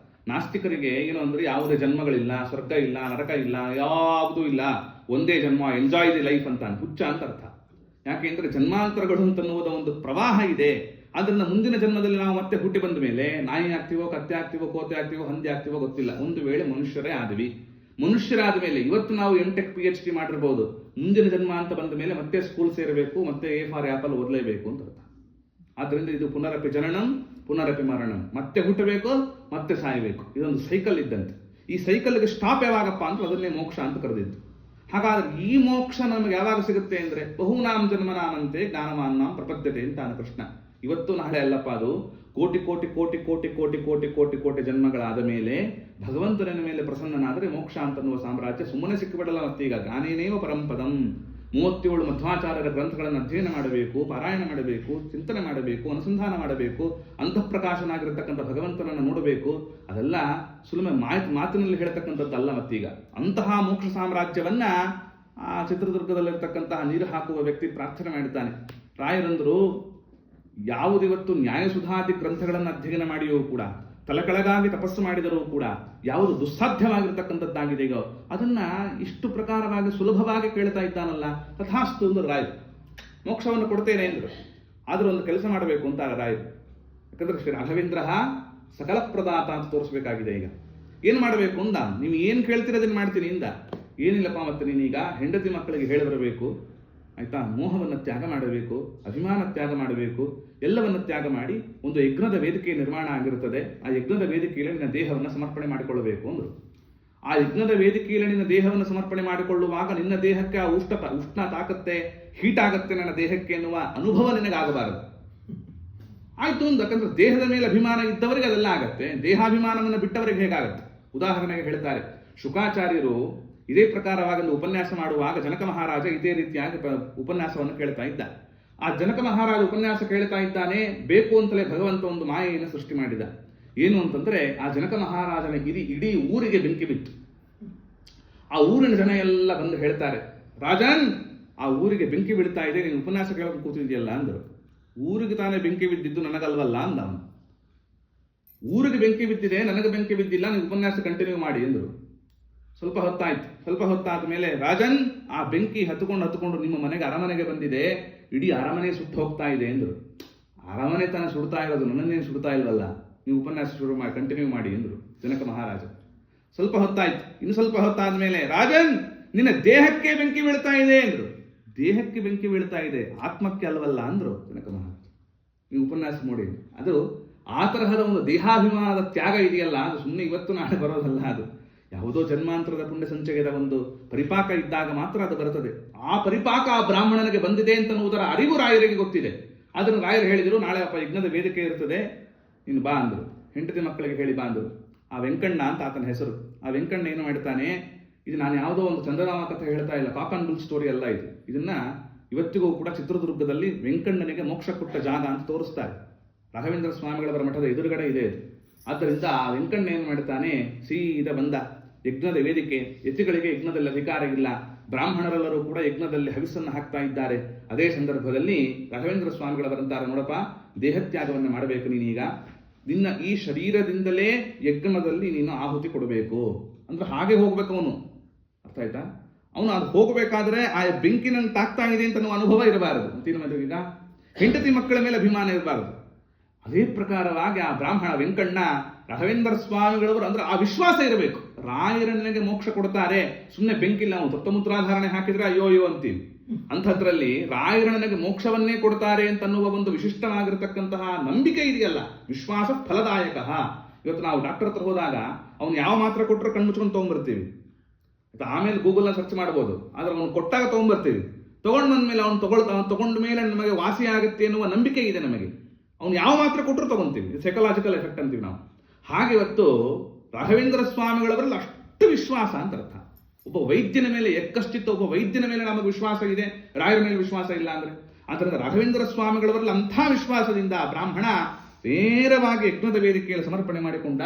ನಾಸ್ತಿಕರಿಗೆ ಏನು ಅಂದ್ರೆ ಯಾವುದೇ ಜನ್ಮಗಳಿಲ್ಲ, ಸ್ವರ್ಗ ಇಲ್ಲ, ನರಕ ಇಲ್ಲ, ಯಾವುದೂ ಇಲ್ಲ, ಒಂದೇ ಜನ್ಮ, ಎಂಜಾಯ್ ದಿ ಲೈಫ್ ಅಂತ ಹುಚ್ಚ ಅಂತ ಅರ್ಥ. ಯಾಕೆಂದ್ರೆ ಜನ್ಮಾಂತರಗಳು ಅಂತನ್ನುವುದ ಒಂದು ಪ್ರವಾಹ ಇದೆ. ಅದರಿಂದ ಮುಂದಿನ ಜನ್ಮದಲ್ಲಿ ನಾವು ಮತ್ತೆ ಹುಟ್ಟಿ ಬಂದ ಮೇಲೆ ನಾಯಿ ಆಗ್ತೀವೋ, ಕತ್ತೆ ಆಗ್ತೀವೋ, ಕೋತೆ ಆಗ್ತೀವೋ, ಹಂದಿ ಆಗ್ತೀವೋ ಗೊತ್ತಿಲ್ಲ, ಒಂದು ವೇಳೆ ಮನುಷ್ಯರೇ ಆದ್ವಿ. ಮನುಷ್ಯರಾದ ಮೇಲೆ ಇವತ್ತು ನಾವು MTech PhD ಮಾಡಿರ್ಬೋದು, ಮುಂದಿನ ಜನ್ಮ ಅಂತ ಬಂದ ಮೇಲೆ ಮತ್ತೆ ಸ್ಕೂಲ್ ಸೇರಬೇಕು, ಮತ್ತೆ A ಫಾರ್ ಆಪಲ್ ಓದಲೇಬೇಕು ಅಂತ ಅರ್ಥ. ಆದ್ರಿಂದ ಇದು ಪುನರಪಿ ಜನನಂ ಪುನರಪಿ ಮರಣಂ, ಮತ್ತೆ ಹುಟ್ಟಬೇಕು ಮತ್ತೆ ಸಾಯಬೇಕು, ಇದೊಂದು ಸೈಕಲ್ ಇದ್ದಂತೆ. ಈ ಸೈಕಲ್ಗೆ ಸ್ಟಾಪ್ ಯಾವಾಗಪ್ಪ ಅಂತ ಅದನ್ನೇ ಮೋಕ್ಷ ಅಂತ ಕರೆದಿದ್ದು. ಹಾಗಾದ್ರೆ ಈ ಮೋಕ್ಷ ನಮಗೆ ಯಾವಾಗ ಸಿಗುತ್ತೆ ಅಂದ್ರೆ ಬಹುನಾಂ ಜನ್ಮನಾನಂತೆ ಜ್ಞಾನಮಾನ್ನಾಂ ಪ್ರಪದ್ಯತೆ ಅಂತ ಕೃಷ್ಣ. ಇವತ್ತು ನಾಳೆ ಅಲ್ಲಪ್ಪ, ಅದು ಕೋಟಿ ಕೋಟಿ ಕೋಟಿ ಕೋಟಿ ಕೋಟಿ ಕೋಟಿ ಕೋಟಿ ಕೋಟಿ ಜನ್ಮಗಳಾದ ಮೇಲೆ ಭಗವಂತನ ಮೇಲೆ ಪ್ರಸನ್ನನಾದರೆ ಮೋಕ್ಷ ಅಂತನ್ನುವ ಸಾಮ್ರಾಜ್ಯ ಸುಮ್ಮನೆ ಸಿಕ್ಕಿಬಿಡಲ್ಲ. ಮತ್ತೀಗ ಗಾನೇನೇವ ಪರಂಪದಂ, 37 ಮಧ್ವಾಚಾರ್ಯರ ಗ್ರಂಥಗಳನ್ನು ಅಧ್ಯಯನ ಮಾಡಬೇಕು, ಪಾರಾಯಣ ಮಾಡಬೇಕು, ಚಿಂತನೆ ಮಾಡಬೇಕು, ಅನುಸಂಧಾನ ಮಾಡಬೇಕು, ಅಂತಃಪ್ರಕಾಶನಾಗಿರತಕ್ಕಂಥ ಭಗವಂತನನ್ನು ನೋಡಬೇಕು. ಅದೆಲ್ಲ ಸುಲಭ ಮಾತಿನಲ್ಲಿ ಹೇಳ್ತಕ್ಕಂಥದ್ದಲ್ಲ. ಮತ್ತೀಗ ಅಂತಹ ಮೋಕ್ಷ ಸಾಮ್ರಾಜ್ಯವನ್ನ ಆ ಚಿತ್ರದುರ್ಗದಲ್ಲಿರ್ತಕ್ಕಂತಹ ನೀರು ಹಾಕುವ ವ್ಯಕ್ತಿ ಪ್ರಾರ್ಥನೆ ಮಾಡಿದ್ದಾನೆ. ರಾಯರಂದ್ರು, ಯಾವುದಿವತ್ತು ನ್ಯಾಯಸುಧಾದಿ ಗ್ರಂಥಗಳನ್ನು ಅಧ್ಯಯನ ಮಾಡಿಯೂ ಕೂಡ, ತಲೆಕೆಳಗಾಗಿ ತಪಸ್ಸು ಮಾಡಿದರೂ ಕೂಡ ಯಾವುದು ದುಸ್ಸಾಧ್ಯವಾಗಿರ್ತಕ್ಕಂಥದ್ದಾಗಿದೆಯೋ ಅದನ್ನ ಇಷ್ಟು ಪ್ರಕಾರವಾಗಿ ಸುಲಭವಾಗಿ ಕೇಳ್ತಾ ಇದ್ದಾನಲ್ಲ, ತಥಾಸ್ತು ಅಂದ್ರೆ ರಾಯರು ಮೋಕ್ಷವನ್ನು ಕೊಡ್ತೇನೆ ಅಂದ್ರು. ಆದ್ರೂ ಒಂದು ಕೆಲಸ ಮಾಡಬೇಕು ಅಂತ ರಾಯರು. ಯಾಕಂದ್ರೆ ಶ್ರೀ ರಾಘವೇಂದ್ರ ಸಕಲ ಪ್ರದಾತ ಅಂತ ತೋರಿಸ್ಬೇಕಾಗಿದೆ. ಈಗ ಏನ್ ಮಾಡಬೇಕು ಅಂದ, ನೀವು ಏನ್ ಕೇಳ್ತಿರೋದನ್ನ ಮಾಡ್ತೀನಿ ಇಂದ. ಏನಿಲ್ಲಪ್ಪ, ಮತ್ತೆ ನೀನೀಗ ಹೆಂಡತಿ ಮಕ್ಕಳಿಗೆ ಹೇಳಿ ಬರಬೇಕು, ಆಯ್ತಾ, ಮೋಹವನ್ನು ತ್ಯಾಗ ಮಾಡಬೇಕು, ಅಭಿಮಾನ ತ್ಯಾಗ ಮಾಡಬೇಕು, ಎಲ್ಲವನ್ನ ತ್ಯಾಗ ಮಾಡಿ ಒಂದು ಯಜ್ಞದ ವೇದಿಕೆ ನಿರ್ಮಾಣ ಆಗಿರುತ್ತದೆ. ಆ ಯಜ್ಞದ ವೇದಿಕೆಯಲ್ಲಿ ನಿನ್ನ ದೇಹವನ್ನು ಸಮರ್ಪಣೆ ಮಾಡಿಕೊಳ್ಳಬೇಕು ಅಂದ್ರು. ಆ ಯಜ್ಞದ ವೇದಿಕೆಯಲ್ಲಿ ನಿನ್ನ ದೇಹವನ್ನು ಸಮರ್ಪಣೆ ಮಾಡಿಕೊಳ್ಳುವಾಗ ನಿನ್ನ ದೇಹಕ್ಕೆ ಆ ಉಷ್ಣ ತಾಕತ್ತೆ, ಹೀಟ್ ಆಗತ್ತೆ ನನ್ನ ದೇಹಕ್ಕೆ ಎನ್ನುವ ಅನುಭವ ನಿನಗಾಗಬಾರದು. ಆಯ್ತು ಅಂದ. ಯಾಕಂದ್ರೆ ದೇಹದ ಮೇಲೆ ಅಭಿಮಾನ ಇದ್ದವರಿಗೆ ಅದೆಲ್ಲ ಆಗತ್ತೆ, ದೇಹಾಭಿಮಾನವನ್ನು ಬಿಟ್ಟವರಿಗೆ ಹೇಗಾಗತ್ತೆ. ಉದಾಹರಣೆಗೆ ಹೇಳ್ತಾರೆ, ಶುಕಾಚಾರ್ಯರು ಇದೇ ಪ್ರಕಾರವಾಗಿ ಒಂದು ಉಪನ್ಯಾಸ ಮಾಡುವಾಗ ಜನಕ ಮಹಾರಾಜ ಇದೇ ರೀತಿಯಾಗಿ ಉಪನ್ಯಾಸವನ್ನು ಕೇಳ್ತಾ ಇದ್ದ. ಆ ಜನಕ ಮಹಾರಾಜ ಉಪನ್ಯಾಸ ಕೇಳ್ತಾ ಇದ್ದಾನೆ, ಬೇಕು ಅಂತಲೇ ಭಗವಂತ ಒಂದು ಮಾಯೆಯನ್ನು ಸೃಷ್ಟಿ ಮಾಡಿದ. ಏನು ಅಂತಂದ್ರೆ, ಆ ಜನಕ ಮಹಾರಾಜನ ಇಡೀ ಊರಿಗೆ ಬೆಂಕಿ ಬಿತ್ತು. ಆ ಊರಿನ ಜನ ಎಲ್ಲ ಬಂದು ಹೇಳ್ತಾರೆ, ರಾಜನ್, ಆ ಊರಿಗೆ ಬೆಂಕಿ ಬಿಡ್ತಾ ಇದೆ, ನೀನು ಉಪನ್ಯಾಸ ಕೇಳೋಕೆ ಕೂತಿದ್ಯಲ್ಲ ಅಂದ್ರು. ಊರಿಗೆ ತಾನೇ ಬೆಂಕಿ ಬಿದ್ದಿದ್ದು ನನಗಲ್ವಲ್ಲ ಅಂದ ಅವನು. ಊರಿಗೆ ಬೆಂಕಿ ಬಿದ್ದಿದೆ, ನನಗೆ ಬೆಂಕಿ ಬಿದ್ದಿಲ್ಲ, ನೀವು ಉಪನ್ಯಾಸ ಕಂಟಿನ್ಯೂ ಮಾಡಿ ಅಂದ್ರು. ಸ್ವಲ್ಪ ಹೊತ್ತಾಯ್ತು. ಸ್ವಲ್ಪ ಹೊತ್ತಾದ ಮೇಲೆ, ರಾಜನ್, ಆ ಬೆಂಕಿ ಹತ್ಕೊಂಡು ನಿಮ್ಮ ಮನೆಗೆ ಅರಮನೆಗೆ ಬಂದಿದೆ, ಇಡೀ ಅರಮನೆ ಸುಟ್ಟು ಹೋಗ್ತಾ ಇದೆ ಎಂದ್ರು. ಅರಮನೆ ತಾನೇ ಸುಡ್ತಾ ಇರೋದು, ನನ್ನನ್ನೇನು ಸುಡ್ತಾ ಇಲ್ವಲ್ಲ, ನೀವು ಉಪನ್ಯಾಸ ಶುರು ಮಾಡಿ ಕಂಟಿನ್ಯೂ ಮಾಡಿ ಎಂದ್ರು ಜನಕ ಮಹಾರಾಜ. ಸ್ವಲ್ಪ ಹೊತ್ತಾಯ್ತು. ಇನ್ನು ಸ್ವಲ್ಪ ಹೊತ್ತಾದ ಮೇಲೆ, ರಾಜನ್, ನಿನ್ನ ದೇಹಕ್ಕೆ ಬೆಂಕಿ ಬೀಳ್ತಾ ಇದೆ ಎಂದ್ರು. ದೇಹಕ್ಕೆ ಬೆಂಕಿ ಬೀಳ್ತಾ ಇದೆ, ಆತ್ಮಕ್ಕೆ ಅಲ್ವಲ್ಲ ಅಂದ್ರು ಜನಕ ಮಹಾರಾಜ. ನೀವು ಉಪನ್ಯಾಸ ನೋಡಿ. ಅದು ಆ ತರಹದ ಒಂದು ದೇಹಾಭಿಮಾನದ ತ್ಯಾಗ ಇದೆಯಲ್ಲ, ಅದು ಸುಮ್ಮನೆ ಇವತ್ತು ನಾಳೆ ಬರೋದಲ್ಲ. ಅದು ಯಾವುದೋ ಜನ್ಮಾಂತರದ ಪುಣ್ಯ ಸಂಚಯದ ಒಂದು ಪರಿಪಾಕ ಇದ್ದಾಗ ಮಾತ್ರ ಅದು ಬರುತ್ತದೆ. ಆ ಪರಿಪಾಕ ಆ ಬ್ರಾಹ್ಮಣನಿಗೆ ಬಂದಿದೆ ಅಂತನ್ನುವುದರ ಅರಿವು ರಾಯರಿಗೆ ಗೊತ್ತಿದೆ. ಅದನ್ನು ರಾಯರು ಹೇಳಿದರು, ನಾಳೆ ಅಪ್ಪ ಯಜ್ಞದ ವೇದಿಕೆ ಇರ್ತದೆ, ನೀನು ಬಾ ಅಂದರು. ಹೆಂಡತಿ ಮಕ್ಕಳಿಗೆ ಹೇಳಿ ಬಾ ಅಂದರು. ಆ ವೆಂಕಣ್ಣ ಅಂತ ಆತನ ಹೆಸರು. ಆ ವೆಂಕಣ್ಣ ಏನು ಮಾಡ್ತಾನೆ, ಇದು ನಾನು ಯಾವುದೋ ಒಂದು ಚಂದ್ರರಾಮ ಕಥೆ ಹೇಳ್ತಾ ಇಲ್ಲ, ಕಾಕ್ ಅಂಡ್ ಬುಲ್ ಸ್ಟೋರಿ ಅಲ್ಲ ಇದು. ಇದನ್ನ ಇವತ್ತಿಗೂ ಕೂಡ ಚಿತ್ರದುರ್ಗದಲ್ಲಿ ವೆಂಕಣ್ಣನಿಗೆ ಮೋಕ್ಷ ಕೊಟ್ಟ ಜಾಗ ಅಂತ ತೋರಿಸ್ತಾರೆ. ರಾಘವೇಂದ್ರ ಸ್ವಾಮಿಗಳವರ ಮಠದ ಎದುರುಗಡೆ ಇದೆ ಇದು. ಆದ್ದರಿಂದ ಆ ವೆಂಕಣ್ಣ ಏನು ಮಾಡ್ತಾನೆ, ಸೀದಾ ಬಂದ ಯಜ್ಞದ ವೇದಿಕೆ. ಯತಿಗಳಿಗೆ ಯಜ್ಞದಲ್ಲಿ ಅಧಿಕಾರ ಇಲ್ಲ, ಬ್ರಾಹ್ಮಣರೆಲ್ಲರೂ ಕೂಡ ಯಜ್ಞದಲ್ಲಿ ಹವಿಸ್ಸನ್ನು ಹಾಕ್ತಾ ಇದ್ದಾರೆ. ಅದೇ ಸಂದರ್ಭದಲ್ಲಿ ರಾಘವೇಂದ್ರ ಸ್ವಾಮಿಗಳವರಂತಾರೆ, ನೋಡಪ್ಪ, ದೇಹತ್ಯಾಗವನ್ನು ಮಾಡಬೇಕು ನೀನೀಗ, ನಿನ್ನ ಈ ಶರೀರದಿಂದಲೇ ಯಜ್ಞದಲ್ಲಿ ನೀನು ಆಹುತಿ ಕೊಡಬೇಕು ಅಂದ್ರೆ ಹಾಗೆ ಹೋಗ್ಬೇಕು ಅವನು. ಅರ್ಥ ಆಯ್ತಾ? ಅವನು ಅದು ಹೋಗಬೇಕಾದ್ರೆ ಆ ಬೆಂಕಿನ ತಾಕ್ತಾ ಇದೆ ಅಂತ ಅನುಭವ ಇರಬಾರದು. ಈಗ ಹೆಂಡತಿ ಮಕ್ಕಳ ಮೇಲೆ ಅಭಿಮಾನ ಇರಬಾರದು. ಅದೇ ಪ್ರಕಾರವಾಗಿ ಆ ಬ್ರಾಹ್ಮಣ ವೆಂಕಣ್ಣ ರಾಘವೇಂದ್ರ ಸ್ವಾಮಿಗಳವರು ಅಂದ್ರೆ ಆ ವಿಶ್ವಾಸ ಇರಬೇಕು. ರಾಯರನಿಗೆ ಮೋಕ್ಷ ಕೊಡ್ತಾರೆ, ಸುಮ್ಮನೆ ಬೆಂಕಿಲ್ಲ, ನಾವು ತತ್ವಮೂತ್ರಾಧಾರಣೆ ಹಾಕಿದ್ರೆ ಅಯ್ಯೋ ಅಂತೀವಿ. ಅಂಥದ್ರಲ್ಲಿ ರಾಯರನಿಗೆ ಮೋಕ್ಷವನ್ನೇ ಕೊಡ್ತಾರೆ ಅಂತನ್ನುವ ಒಂದು ವಿಶಿಷ್ಟವಾಗಿರತಕ್ಕಂತಹ ನಂಬಿಕೆ ಇದೆಯಲ್ಲ, ವಿಶ್ವಾಸ ಫಲದಾಯಕ. ಇವತ್ತು ನಾವು ಡಾಕ್ಟರ್ ಹತ್ರ ಹೋದಾಗ ಅವ್ನು ಯಾವ ಮಾತ್ರ ಕೊಟ್ಟರೆ ಕಣ್ಮುಚ್ಕೊಂಡು ತೊಗೊಂಡ್ಬರ್ತೀವಿ, ಆಮೇಲೆ ಗೂಗಲ್ ಸರ್ಚ್ ಮಾಡ್ಬೋದು. ಆದ್ರೆ ಅವ್ನು ಕೊಟ್ಟಾಗ ತೊಗೊಂಡ್ಬರ್ತೀವಿ. ತಗೊಂಡ್ ಬಂದ್ಮೇಲೆ ಅವ್ನು ತಗೊಂಡ ಮೇಲೆ ನಮಗೆ ವಾಸಿ ಆಗುತ್ತೆ ಎನ್ನುವ ನಂಬಿಕೆ ಇದೆ ನಮಗೆ. ಅವ್ನು ಯಾವ ಮಾತ್ರ ಕೊಟ್ಟರು ತಗೊಂತೀವಿ, ಸೈಕಲಾಜಿಕಲ್ ಎಫೆಕ್ಟ್ ಅಂತೀವಿ ನಾವು. ಹಾಗೆ ಇವತ್ತು ರಾಘವೇಂದ್ರ ಸ್ವಾಮಿಗಳವರಲ್ಲಿ ಅಷ್ಟು ವಿಶ್ವಾಸ ಅಂತ ಅರ್ಥ. ಒಬ್ಬ ವೈದ್ಯನ ಮೇಲೆ ಎಕ್ಕಷ್ಟಿತ್ತು, ಒಬ್ಬ ವೈದ್ಯನ ಮೇಲೆ ನಮಗೆ ವಿಶ್ವಾಸ ಇದೆ, ರಾಯರ ಮೇಲೆ ವಿಶ್ವಾಸ ಇಲ್ಲ ಅಂದ್ರೆ. ಆದ್ದರಿಂದ ರಾಘವೇಂದ್ರ ಸ್ವಾಮಿಗಳವರಲ್ಲಿ ಅಂಥ ವಿಶ್ವಾಸದಿಂದ ಬ್ರಾಹ್ಮಣ ನೇರವಾಗಿ ಯಜ್ಞದ ವೇದಿಕೆಯಲ್ಲಿ ಸಮರ್ಪಣೆ ಮಾಡಿಕೊಂಡ.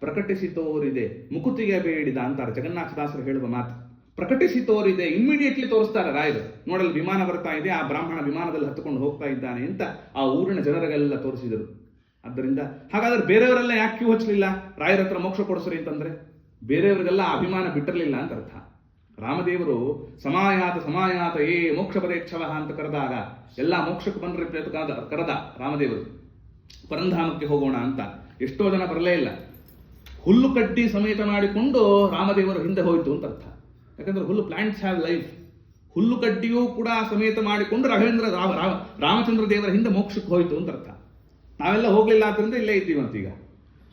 ಪ್ರಕಟಿಸಿ ತೋರಿದೆ ಮುಕುತಿಗೆ ಬೇಡಿದ ಅಂತಾರೆ ಜಗನ್ನಾಥದಾಸರು ಹೇಳುವ ಮಾತು. ಪ್ರಕಟಿಸಿ ತೋರಿದೆ, ಇಮ್ಮಿಡಿಯೇಟ್ಲಿ ತೋರಿಸ್ತಾರೆ ರಾಯರು. ನೋಡಲು ವಿಮಾನ ಬರ್ತಾ ಇದೆ, ಆ ಬ್ರಾಹ್ಮಣ ವಿಮಾನದಲ್ಲಿ ಹತ್ತುಕೊಂಡು ಹೋಗ್ತಾ ಇದ್ದಾನೆ ಅಂತ ಆ ಊರಿನ ಜನರಿಗೆಲ್ಲ ತೋರಿಸಿದರು. ಆದ್ದರಿಂದ ಹಾಗಾದ್ರೆ ಬೇರೆಯವರೆಲ್ಲ ಯಾಕೆ ಕ್ಯೂ ಹಚ್ಚಲಿಲ್ಲ ರಾಯರ ಹತ್ರ ಮೋಕ್ಷ ಕೊಡಿಸ್ರಿ ಅಂತಂದ್ರೆ? ಬೇರೆಯವರಿಗೆಲ್ಲ ಅಭಿಮಾನ ಬಿಟ್ಟಿರಲಿಲ್ಲ ಅಂತ ಅರ್ಥ. ರಾಮದೇವರು ಸಮಾಯಾತ ಸಮಾಯಾತ ಏ ಮೋಕ್ಷ ಪದೇಚ್ಛವ ಅಂತ ಕರೆದಾಗ ಎಲ್ಲ ಮೋಕ್ಷಕ್ಕೆ ಬಂದ್ರೆ ಕರೆದ ರಾಮದೇವರು ಪರಂಧಾಮಕ್ಕೆ ಹೋಗೋಣ ಅಂತ. ಎಷ್ಟೋ ಜನ ಬರಲೇ ಇಲ್ಲ. ಹುಲ್ಲು ಕಡ್ಡಿ ಸಮೇತ ಮಾಡಿಕೊಂಡು ರಾಮದೇವರು ಹಿಂದೆ ಹೋಯಿತು ಅಂತ ಅರ್ಥ. ಯಾಕಂದ್ರೆ ಹುಲ್ಲು ಪ್ಲಾಂಟ್ಸ್ ಹ್ಯಾವ್ ಲೈಫ್. ಹುಲ್ಲು ಕಡ್ಡಿಯೂ ಕೂಡ ಸಮೇತ ಮಾಡಿಕೊಂಡು ರಾಮಚಂದ್ರ ದೇವರ ಹಿಂದೆ ಮೋಕ್ಷಕ್ಕೆ ಹೋಯಿತು ಅಂತ ಅರ್ಥ. ನಾವೆಲ್ಲ ಹೋಗ್ಲಿಲ್ಲ ಆದ್ರಿಂದ ಇಲ್ಲೇ ಇದ್ದೀವಿ ಅಂತೀಗ.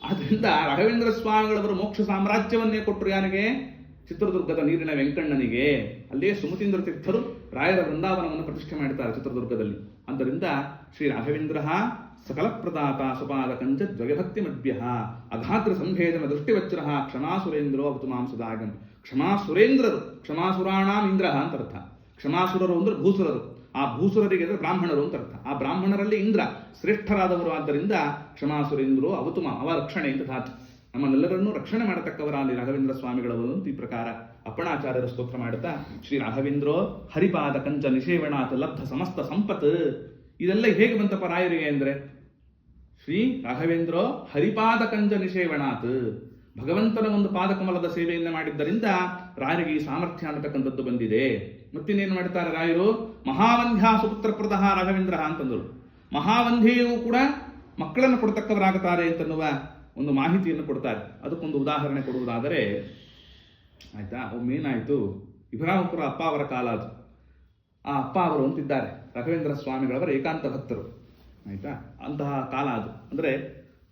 ಆದ್ರಿಂದ ರಾಘವೇಂದ್ರ ಸ್ವಾಮಿಗಳವರು ಮೋಕ್ಷ ಸಾಮ್ರಾಜ್ಯವನ್ನೇ ಕೊಟ್ಟರು ಯಾರಿಗೆ? ಚಿತ್ರದುರ್ಗದ ನೀರಿನ ವೆಂಕಣ್ಣನಿಗೆ. ಅಲ್ಲೇ ಸುಮತೀಂದ್ರ ತೀರ್ಥರು ರಾಯರ ವೃಂದಾವನವನ್ನು ಪ್ರತಿಷ್ಠೆ ಮಾಡುತ್ತಾರೆ ಚಿತ್ರದುರ್ಗದಲ್ಲಿ. ಆದ್ದರಿಂದ ಶ್ರೀ ರಾಘವೇಂದ್ರ ಸಕಲ ಪ್ರದಾತ ಸುಪಾದ ಕಂಚ ದ್ವಯಭಕ್ತಿ ಮಧ್ಯ ಅಘಾತ್ರ ಸಂಭೇದನ ದೃಷ್ಟಿವಜ್ರ ಕ್ಷಮಾಸುರೇಂದ್ರೋ ಅವತು ಮಾಂಸದಾಗಂ. ಕ್ಷಮಾಸುರೇಂದ್ರರು, ಕ್ಷಮಾಸುರಾಣಾಂ ಇಂದ್ರ ಅಂತ ಅರ್ಥ. ಕ್ಷಮಾಸುರರು ಅಂದ್ರೆ ಭೂಸುರರು. ಆ ಭೂಸುರರಿಗೆ ಅಂದ್ರೆ ಬ್ರಾಹ್ಮಣರು ಅಂತ ಅರ್ಥ. ಆ ಬ್ರಾಹ್ಮಣರಲ್ಲಿ ಇಂದ್ರ ಶ್ರೇಷ್ಠರಾದವರು. ಆದ್ದರಿಂದ ಕ್ಷಮಾಸುರೇಂದ್ರೋ ಅವತು ಅವರ ರಕ್ಷಣೆ ಅಂತ ಧಾತು. ನಮ್ಮನ್ನೆಲ್ಲರನ್ನೂ ರಕ್ಷಣೆ ಮಾಡತಕ್ಕವರಾಗಲಿ ರಾಘವೇಂದ್ರ ಸ್ವಾಮಿಗಳವರು ಅಂತ ಈ ಪ್ರಕಾರ ಅಪ್ಪಣಾಚಾರ್ಯರ ಸ್ತೋತ್ರ ಮಾಡುತ್ತಾ ಶ್ರೀ ರಾಘವೇಂದ್ರೋ ಹರಿಪಾದ ಕಂಚ ನಿಷೇವಣಾತ್ ಲಬ್ಧ ಸಮಸ್ತ ಸಂಪತ್. ಇದೆಲ್ಲ ಹೇಗೆ ಬಂತಪ್ಪ ರಾಯರಿಗೆ ಅಂದ್ರೆ, ಶ್ರೀ ರಾಘವೇಂದ್ರೋ ಹರಿಪಾದ ಕಂಚ ನಿಷೇವಣಾತ್, ಭಗವಂತನ ಒಂದು ಪಾದಕಮಲದ ಸೇವೆಯನ್ನು ಮಾಡಿದ್ದರಿಂದ ರಾಯರಿಗೆ ಈ ಸಾಮರ್ಥ್ಯ ಅನ್ನತಕ್ಕಂಥದ್ದು ಬಂದಿದೆ. ಮತ್ತಿನ್ನೇನು ಮಾಡ್ತಾರೆ ರಾಯರು? ಮಹಾವಂಧ್ಯ ಸುಪುತ್ರಪ್ರದಃ ರಾಘವೇಂದ್ರ ಅಂತಂದರು. ಮಹಾವಂಧ್ಯೆಯೂ ಕೂಡ ಮಕ್ಕಳನ್ನು ಕೊಡ್ತಕ್ಕವರಾಗುತ್ತಾರೆ ಅಂತನ್ನುವ ಒಂದು ಮಾಹಿತಿಯನ್ನು ಕೊಡ್ತಾರೆ. ಅದಕ್ಕೊಂದು ಉದಾಹರಣೆ ಕೊಡುವುದಾದರೆ, ಆಯ್ತಾ, ಒಮ್ಮೇನಾಯಿತು, ಇಬ್ರಾಹಿಂಪುರ ಅಪ್ಪ ಅವರ ಕಾಲ ಅದು. ಆ ಅಪ್ಪ ಅವರು ಅಂತಿದ್ದಾರೆ ರಾಘವೇಂದ್ರ ಸ್ವಾಮಿಗಳವರ ಏಕಾಂತ ಭಕ್ತರು. ಆಯ್ತಾ, ಅಂತಹ ಕಾಲ ಅದು. ಅಂದರೆ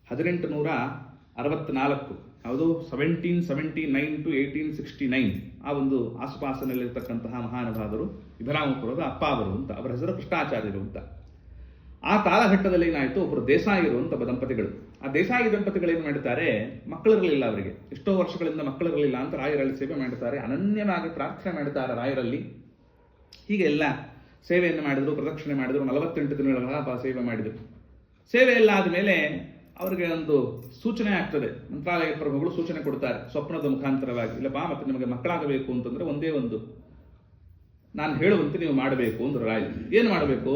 1864, ಯಾವುದು 1779 to 1869, ಆ ಒಂದು ಆಸುಪಾಸಿನಲ್ಲಿರ್ತಕ್ಕಂತಹ ಮಹಾನುಭಾವರು ಇಬ್ರಾಹಿಂಪುರದ ಅಪ್ಪ ಅವರು ಅಂತ. ಅವರ ಹೆಸರು ಕೃಷ್ಣಾಚಾರ್ಯರು ಅಂತ. ಆ ಕಾಲಘಟ್ಟದಲ್ಲಿ ಏನಾಯಿತು, ಒಬ್ಬರು ದೇಸಾಯಿರು ಅಂತ ದಂಪತಿಗಳು. ಆ ದೇಸಾಯಿ ದಂಪತಿಗಳು ಏನು ಮಾಡುತ್ತಾರೆ, ಮಕ್ಕಳಿರಲಿಲ್ಲ ಅವರಿಗೆ. ಎಷ್ಟೋ ವರ್ಷಗಳಿಂದ ಮಕ್ಕಳಿರಲಿಲ್ಲ ಅಂತ ರಾಯರಲ್ಲಿ ಸೇವೆ ಮಾಡುತ್ತಾರೆ. ಅನನ್ಯವಾಗಿ ಪ್ರಾರ್ಥನೆ ಮಾಡುತ್ತಾರೆ ರಾಯರಲ್ಲಿ. ಹೀಗೆ ಎಲ್ಲ ಸೇವೆಯನ್ನು ಮಾಡಿದರು, ಪ್ರದಕ್ಷಿಣೆ ಮಾಡಿದರು. 48 ದಿನಗಳ ಕಾಲ ಸೇವೆ ಮಾಡಿದರು. ಸೇವೆ ಎಲ್ಲ ಆದಮೇಲೆ ಅವರಿಗೆ ಒಂದು ಸೂಚನೆ ಆಗ್ತದೆ. ಮಂತ್ರಾಲಯ ಪ್ರಭುಗಳು ಸೂಚನೆ ಕೊಡ್ತಾರೆ ಸ್ವಪ್ನದ ಮುಖಾಂತರವಾಗಿ. ಇಲ್ಲಪ್ಪ, ಮತ್ತೆ ನಿಮಗೆ ಮಕ್ಕಳಾಗಬೇಕು ಅಂತಂದ್ರೆ ಒಂದೇ ಒಂದು ನಾನು ಹೇಳುವಂತೆ ನೀವು ಮಾಡಬೇಕು ಅಂದ್ರು ರಾಯ. ಏನು ಮಾಡಬೇಕು?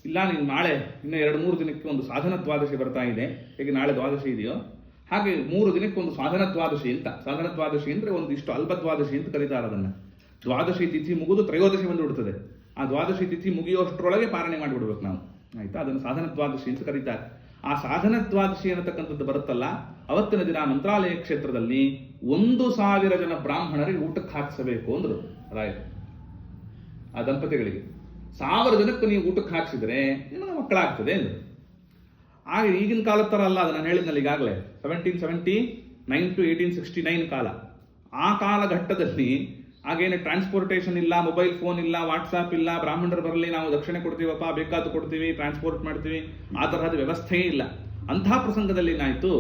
ಇಲ್ಲ, ನೀನು ನಾಳೆ ಇನ್ನು 2-3 ದಿನಕ್ಕೆ ಒಂದು ಸಾಧನ ದ್ವಾದಶಿ ಬರ್ತಾ ಇದೆ. ಹೇಗೆ ನಾಳೆ ದ್ವಾದಶಿ ಇದೆಯೋ ಹಾಗೆ 3 ದಿನಕ್ಕೆ ಒಂದು ಸಾಧನ ದ್ವಾದಶಿ ಅಂತ. ಸಾಧನ ದ್ವಾದಶಿ ಅಂದ್ರೆ ಒಂದು ಇಷ್ಟು ಅಲ್ಪ ದ್ವಾದಶಿ ಅಂತ ಕರೀತಾರೆ ಅದನ್ನ. ದ್ವಾದಶಿ ತಿಥಿ ಮುಗಿದು ತ್ರಯೋದಶಿ ಬಂದು ಬಿಡ್ತದೆ. ಆ ದ್ವಾದಶಿ ತಿಥಿ ಮುಗಿಯೋಷ್ಟರೊಳಗೆ ಪಾಲನೆ ಮಾಡಿಬಿಡ್ಬೇಕು ನಾವು. ಆಯ್ತಾ, ಅದನ್ನು ಸಾಧನ ದ್ವಾದಶಿ ಅಂತ ಕರೀತಾರೆ. ಆ ಸಾಧನ ದ್ವಾದಶಿ ಅನ್ನತಕ್ಕಂಥದ್ದು ಬರುತ್ತಲ್ಲ, ಅವತ್ತಿನ ದಿನ ಮಂತ್ರಾಲಯ ಕ್ಷೇತ್ರದಲ್ಲಿ 1000 ಜನ ಬ್ರಾಹ್ಮಣರಿಗೆ ಊಟಕ್ಕೆ ಹಾಕಿಸಬೇಕು ಅಂದ್ರು ರಾಯರು ಆ ದಂಪತಿಗಳಿಗೆ. 1000 ಜನಕ್ಕೆ ನೀವು ಊಟಕ್ಕೆ ಹಾಕಿಸಿದ್ರೆ ನಿಮಗೆ ಮಕ್ಕಳಾಗ್ತದೆ ಅಂದ್ರು. ಆಗ ಈಗಿನ ಕಾಲದ ಥರ ಅಲ್ಲ, ಅದು ನಾನು ಹೇಳಿದ್ನಲ್ಲಿ ಈಗಾಗಲೇ 1779 to 1869 ಕಾಲ. ಆ ಕಾಲಘಟ್ಟದಲ್ಲಿ ಆಗೇನು ಟ್ರಾನ್ಸ್ಪೋರ್ಟೇಷನ್ ಇಲ್ಲ, ಮೊಬೈಲ್ ಫೋನ್ ಇಲ್ಲ, ವಾಟ್ಸಾಪ್ ಇಲ್ಲ, ಬ್ರಾಹ್ಮಣರು ಬರಲಿ ನಾವು ದಕ್ಷಿಣೆ ಕೊಡ್ತೀವಪ್ಪ, ಬೇಕಾದ್ದು ಕೊಡ್ತೀವಿ, ಟ್ರಾನ್ಸ್ಪೋರ್ಟ್ ಮಾಡ್ತೀವಿ, ಆ ತರಹದ ವ್ಯವಸ್ಥೆಯೇ ಇಲ್ಲ. ಅಂತಹ ಪ್ರಸಂಗದಲ್ಲಿ ಏನಾಯಿತು,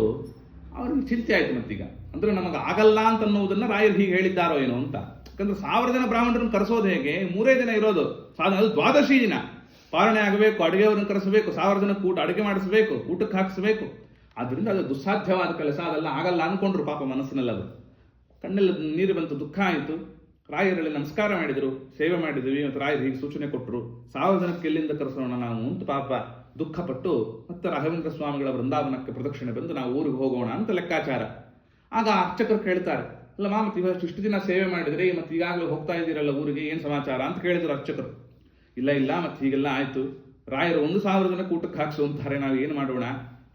ಅವ್ರಿಗೆ ಚಿಂತೆ ಆಯಿತು. ಮತ್ತೀಗ ಅಂದ್ರೆ ನಮಗೆ ಆಗಲ್ಲ ಅಂತ ಅನ್ನೋದನ್ನ ರಾಯರು ಹೀಗೆ ಹೇಳಿದ್ದಾರೋ ಏನೋ ಅಂತ. ಯಾಕಂದ್ರೆ 1000 ಜನ ಬ್ರಾಹ್ಮಣರನ್ನು ಕರೆಸೋದು ಹೇಗೆ? 3 ದಿನ ಇರೋದು ಸಾಧನ, ಅದು ದ್ವಾದಶಿ ದಿನ ಪಾಲನೆ ಆಗಬೇಕು, ಅಡುಗೆಯವರನ್ನು ಕರೆಸಬೇಕು, 1000 ಜನಕ್ಕೆ ಊಟ ಅಡುಗೆ ಮಾಡಿಸಬೇಕು, ಊಟಕ್ಕೆ ಹಾಕಿಸಬೇಕು. ಆದ್ರಿಂದ ಅದು ದುಸ್ಸಾಧ್ಯವಾದ ಕೆಲಸ, ಅದೆಲ್ಲ ಆಗಲ್ಲ ಅನ್ಕೊಂಡ್ರು ಪಾಪ ಮನಸ್ಸಿನಲ್ಲಿ. ಅದು ಕಣ್ಣೆಲ್ಲ ನೀರು ಬಂತು, ದುಃಖ ಆಯಿತು. ರಾಯರಲ್ಲಿ ನಮಸ್ಕಾರ ಮಾಡಿದರು, ಸೇವೆ ಮಾಡಿದ್ವಿ, ಮತ್ತು ರಾಯರು ಹೀಗೆ ಸೂಚನೆ ಕೊಟ್ಟರು, 1000 ಜನಕ್ಕೆ ಎಲ್ಲಿಂದ ಕರೆಸೋಣ ನಾವು ಅಂತ ಪಾಪ ದುಃಖಪಟ್ಟು ಮತ್ತೆ ರಾಘವೇಂದ್ರ ಸ್ವಾಮಿಗಳ ವೃಂದಾವನಕ್ಕೆ ಪ್ರದಕ್ಷಿಣೆ ಬಂದು ನಾವು ಊರಿಗೆ ಹೋಗೋಣ ಅಂತ ಲೆಕ್ಕಾಚಾರ. ಆಗ ಅರ್ಚಕರು ಕೇಳ್ತಾರೆ, ಅಲ್ಲ ಮತ್ತೆ ಇವತ್ತು ಇಷ್ಟು ದಿನ ಸೇವೆ ಮಾಡಿದ್ರೆ ಮತ್ತೆ ಈಗಾಗಲೇ ಹೋಗ್ತಾ ಇದ್ದೀರಲ್ಲ ಊರಿಗೆ, ಏನು ಸಮಾಚಾರ ಅಂತ ಕೇಳಿದ್ರು ಅರ್ಚಕರು. ಇಲ್ಲ ಮತ್ತೆ ಹೀಗೆಲ್ಲ ಆಯಿತು, ರಾಯರು 1000 ಜನಕ್ಕೆ ಊಟಕ್ಕೆ ಹಾಕಿಸು ಅಂತಾರೆ, ನಾವು ಏನು ಮಾಡೋಣ,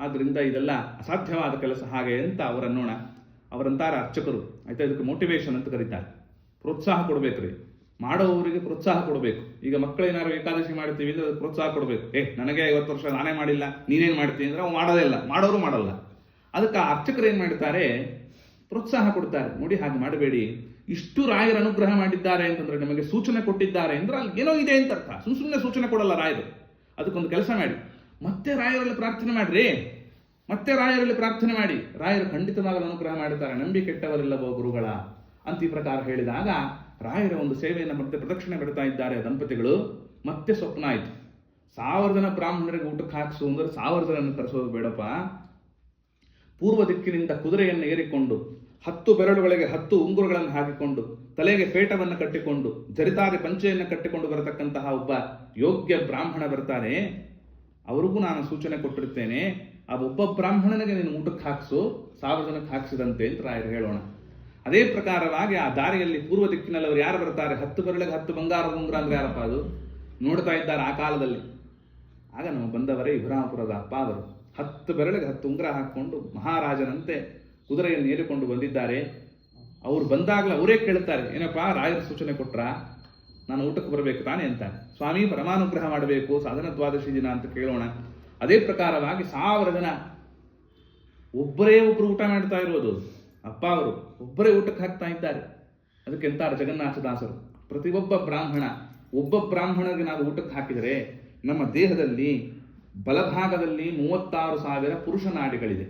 ಆದ್ರಿಂದ ಇದೆಲ್ಲ ಅಸಾಧ್ಯವಾದ ಕೆಲಸ ಹಾಗೆ ಅಂತ ಅವರನ್ನೋಣ. ಅವರಂತಾರ ಅರ್ಚಕರು, ಆಯ್ತಾ, ಇದಕ್ಕೆ ಮೋಟಿವೇಶನ್ ಅಂತ ಕರೀತಾರೆ. ಪ್ರೋತ್ಸಾಹ ಕೊಡ್ಬೇಕ್ರಿ, ಮಾಡೋವರಿಗೆ ಪ್ರೋತ್ಸಾಹ ಕೊಡಬೇಕು. ಈಗ ಮಕ್ಕಳೇನಾದ್ರು ಏಕಾದಶಿ ಮಾಡ್ತೀವಿ ಅಂದ್ರೆ ಅದಕ್ಕೆ ಪ್ರೋತ್ಸಾಹ ಕೊಡಬೇಕು. ನನಗೆ 50 ವರ್ಷ ನಾನೇ ಮಾಡಿಲ್ಲ, ನೀನೇನು ಮಾಡ್ತೀನಿ ಅಂದ್ರೆ ಅವ್ನು ಮಾಡೋದೇ ಇಲ್ಲ, ಮಾಡೋರು ಮಾಡಲ್ಲ. ಅದಕ್ಕೆ ಆ ಅರ್ಚಕರು ಏನು ಮಾಡ್ತಾರೆ, ಪ್ರೋತ್ಸಾಹ ಕೊಡ್ತಾರೆ. ನೋಡಿ, ಹಾಗೆ ಮಾಡಬೇಡಿ, ಇಷ್ಟು ರಾಯರ ಅನುಗ್ರಹ ಮಾಡಿದ್ದಾರೆ ಅಂತಂದ್ರೆ, ನಮಗೆ ಸೂಚನೆ ಕೊಟ್ಟಿದ್ದಾರೆ ಅಂದ್ರೆ ಅಲ್ಲಿ ಏನೋ ಇದೆ ಅಂತ ಅರ್ಥ. ಸುಮ್ಮನೆ ಸೂಚನೆ ಕೊಡಲ್ಲ ರಾಯರು. ಅದಕ್ಕೊಂದು ಕೆಲಸ ಮಾಡಿ, ಮತ್ತೆ ರಾಯರಲ್ಲಿ ಪ್ರಾರ್ಥನೆ ಮಾಡ್ರಿ, ಮತ್ತೆ ರಾಯರಲ್ಲಿ ಪ್ರಾರ್ಥನೆ ಮಾಡಿ, ರಾಯರು ಖಂಡಿತವಾಗಲು ಅನುಗ್ರಹ ಮಾಡುತ್ತಾರೆ, ನಂಬಿ ಕೆಟ್ಟವರಿಲ್ಲವೋ ಗುರುಗಳ ಅಂತ ಈ ಪ್ರಕಾರ ಹೇಳಿದಾಗ ರಾಯರ ಒಂದು ಸೇವೆಯನ್ನು ಮತ್ತೆ ಪ್ರದಕ್ಷಿಣೆ ಬಿಡ್ತಾ ಇದ್ದಾರೆ ದಂಪತಿಗಳು. ಮತ್ತೆ ಸ್ವಪ್ನ ಆಯಿತು, 1000 ಜನ ಬ್ರಾಹ್ಮಣರಿಗೆ ಊಟಕ್ಕೆ ಹಾಕಿಸು ಅಂದ್ರೆ 1000 ಜನನ್ನು ಕರೆಸೋದು ಬೇಡಪ್ಪ. ಪೂರ್ವ ದಿಕ್ಕಿನಿಂದ ಕುದುರೆಯನ್ನು ಏರಿಕೊಂಡು 10 ಬೆರಳುಗಳಿಗೆ 10 ಉಂಗುರಗಳನ್ನು ಹಾಕಿಕೊಂಡು ತಲೆಗೆ ಪೇಟವನ್ನು ಕಟ್ಟಿಕೊಂಡು ಜರಿತಾದ ಪಂಚೆಯನ್ನು ಕಟ್ಟಿಕೊಂಡು ಬರತಕ್ಕಂತಹ ಒಬ್ಬ ಯೋಗ್ಯ ಬ್ರಾಹ್ಮಣ ಬರ್ತಾನೆ. ಅವರಿಗೂ ನಾನು ಸೂಚನೆ ಕೊಟ್ಟಿರ್ತೇನೆ, ಆ ಒಬ್ಬ ಬ್ರಾಹ್ಮಣನಿಗೆ ನೀನು ಊಟಕ್ಕೆ ಹಾಕಿಸು, 1000 ಜನಕ್ಕೆ ಹಾಕಿಸಿದಂತೆ ಅಂತ ರಾಯರು ಹೇಳೋಣ. ಅದೇ ಪ್ರಕಾರವಾಗಿ ಆ ದಾರಿಯಲ್ಲಿ ಪೂರ್ವ ದಿಕ್ಕಿನಲ್ಲಿ ಅವರು ಯಾರು ಬರ್ತಾರೆ, 10 ಬೆರಳಿಗೆ 10 ಬಂಗಾರದ ಉಂಗುರ ಅಂದ್ರೆ ಯಾರಪ್ಪ ಅದು ನೋಡ್ತಾ ಇದ್ದಾರೆ ಆ ಕಾಲದಲ್ಲಿ. ಆಗ ನಾವು ಬಂದವರೇ ಇಬ್ರಾಮಪುರದ ಅಪ್ಪ ಅವರು 10 ಬೆರಳಿಗೆ 10 ಉಂಗುರ ಹಾಕಿಕೊಂಡು ಮಹಾರಾಜನಂತೆ ಕುದುರೆಯನ್ನು ಏರಿಕೊಂಡು ಬಂದಿದ್ದಾರೆ. ಅವ್ರು ಬಂದಾಗಲೇ ಅವರೇ ಕೇಳ್ತಾರೆ, ಏನಪ್ಪ ರಾಯರ ಸೂಚನೆ ಕೊಟ್ರ, ನಾನು ಊಟಕ್ಕೆ ಬರಬೇಕು ತಾನೇ ಅಂತ. ಸ್ವಾಮಿ ಪರಮಾನುಗ್ರಹ ಮಾಡಬೇಕು ಸಾಧನ ದ್ವಾದಶಿ ದಿನ ಅಂತ ಕೇಳೋಣ. ಅದೇ ಪ್ರಕಾರವಾಗಿ 1000 ಜನ ಒಬ್ಬರೇ ಒಬ್ರು ಊಟ ಮಾಡ್ತಾ ಇರೋದು. ಅಪ್ಪ ಅವರು ಒಬ್ಬರೇ ಊಟಕ್ಕೆ ಹಾಕ್ತಾ ಇದ್ದಾರೆ. ಅದಕ್ಕೆ ಎಂತಾರೆ ಜಗನ್ನಾಥದಾಸರು, ಪ್ರತಿಯೊಬ್ಬ ಬ್ರಾಹ್ಮಣ, ಒಬ್ಬ ಬ್ರಾಹ್ಮಣರಿಗೆ ನಾವು ಊಟಕ್ಕೆ ಹಾಕಿದರೆ ನಮ್ಮ ದೇಹದಲ್ಲಿ ಬಲಭಾಗದಲ್ಲಿ 36,000 ಪುರುಷ ನಾಡಿಗಳಿದೆ,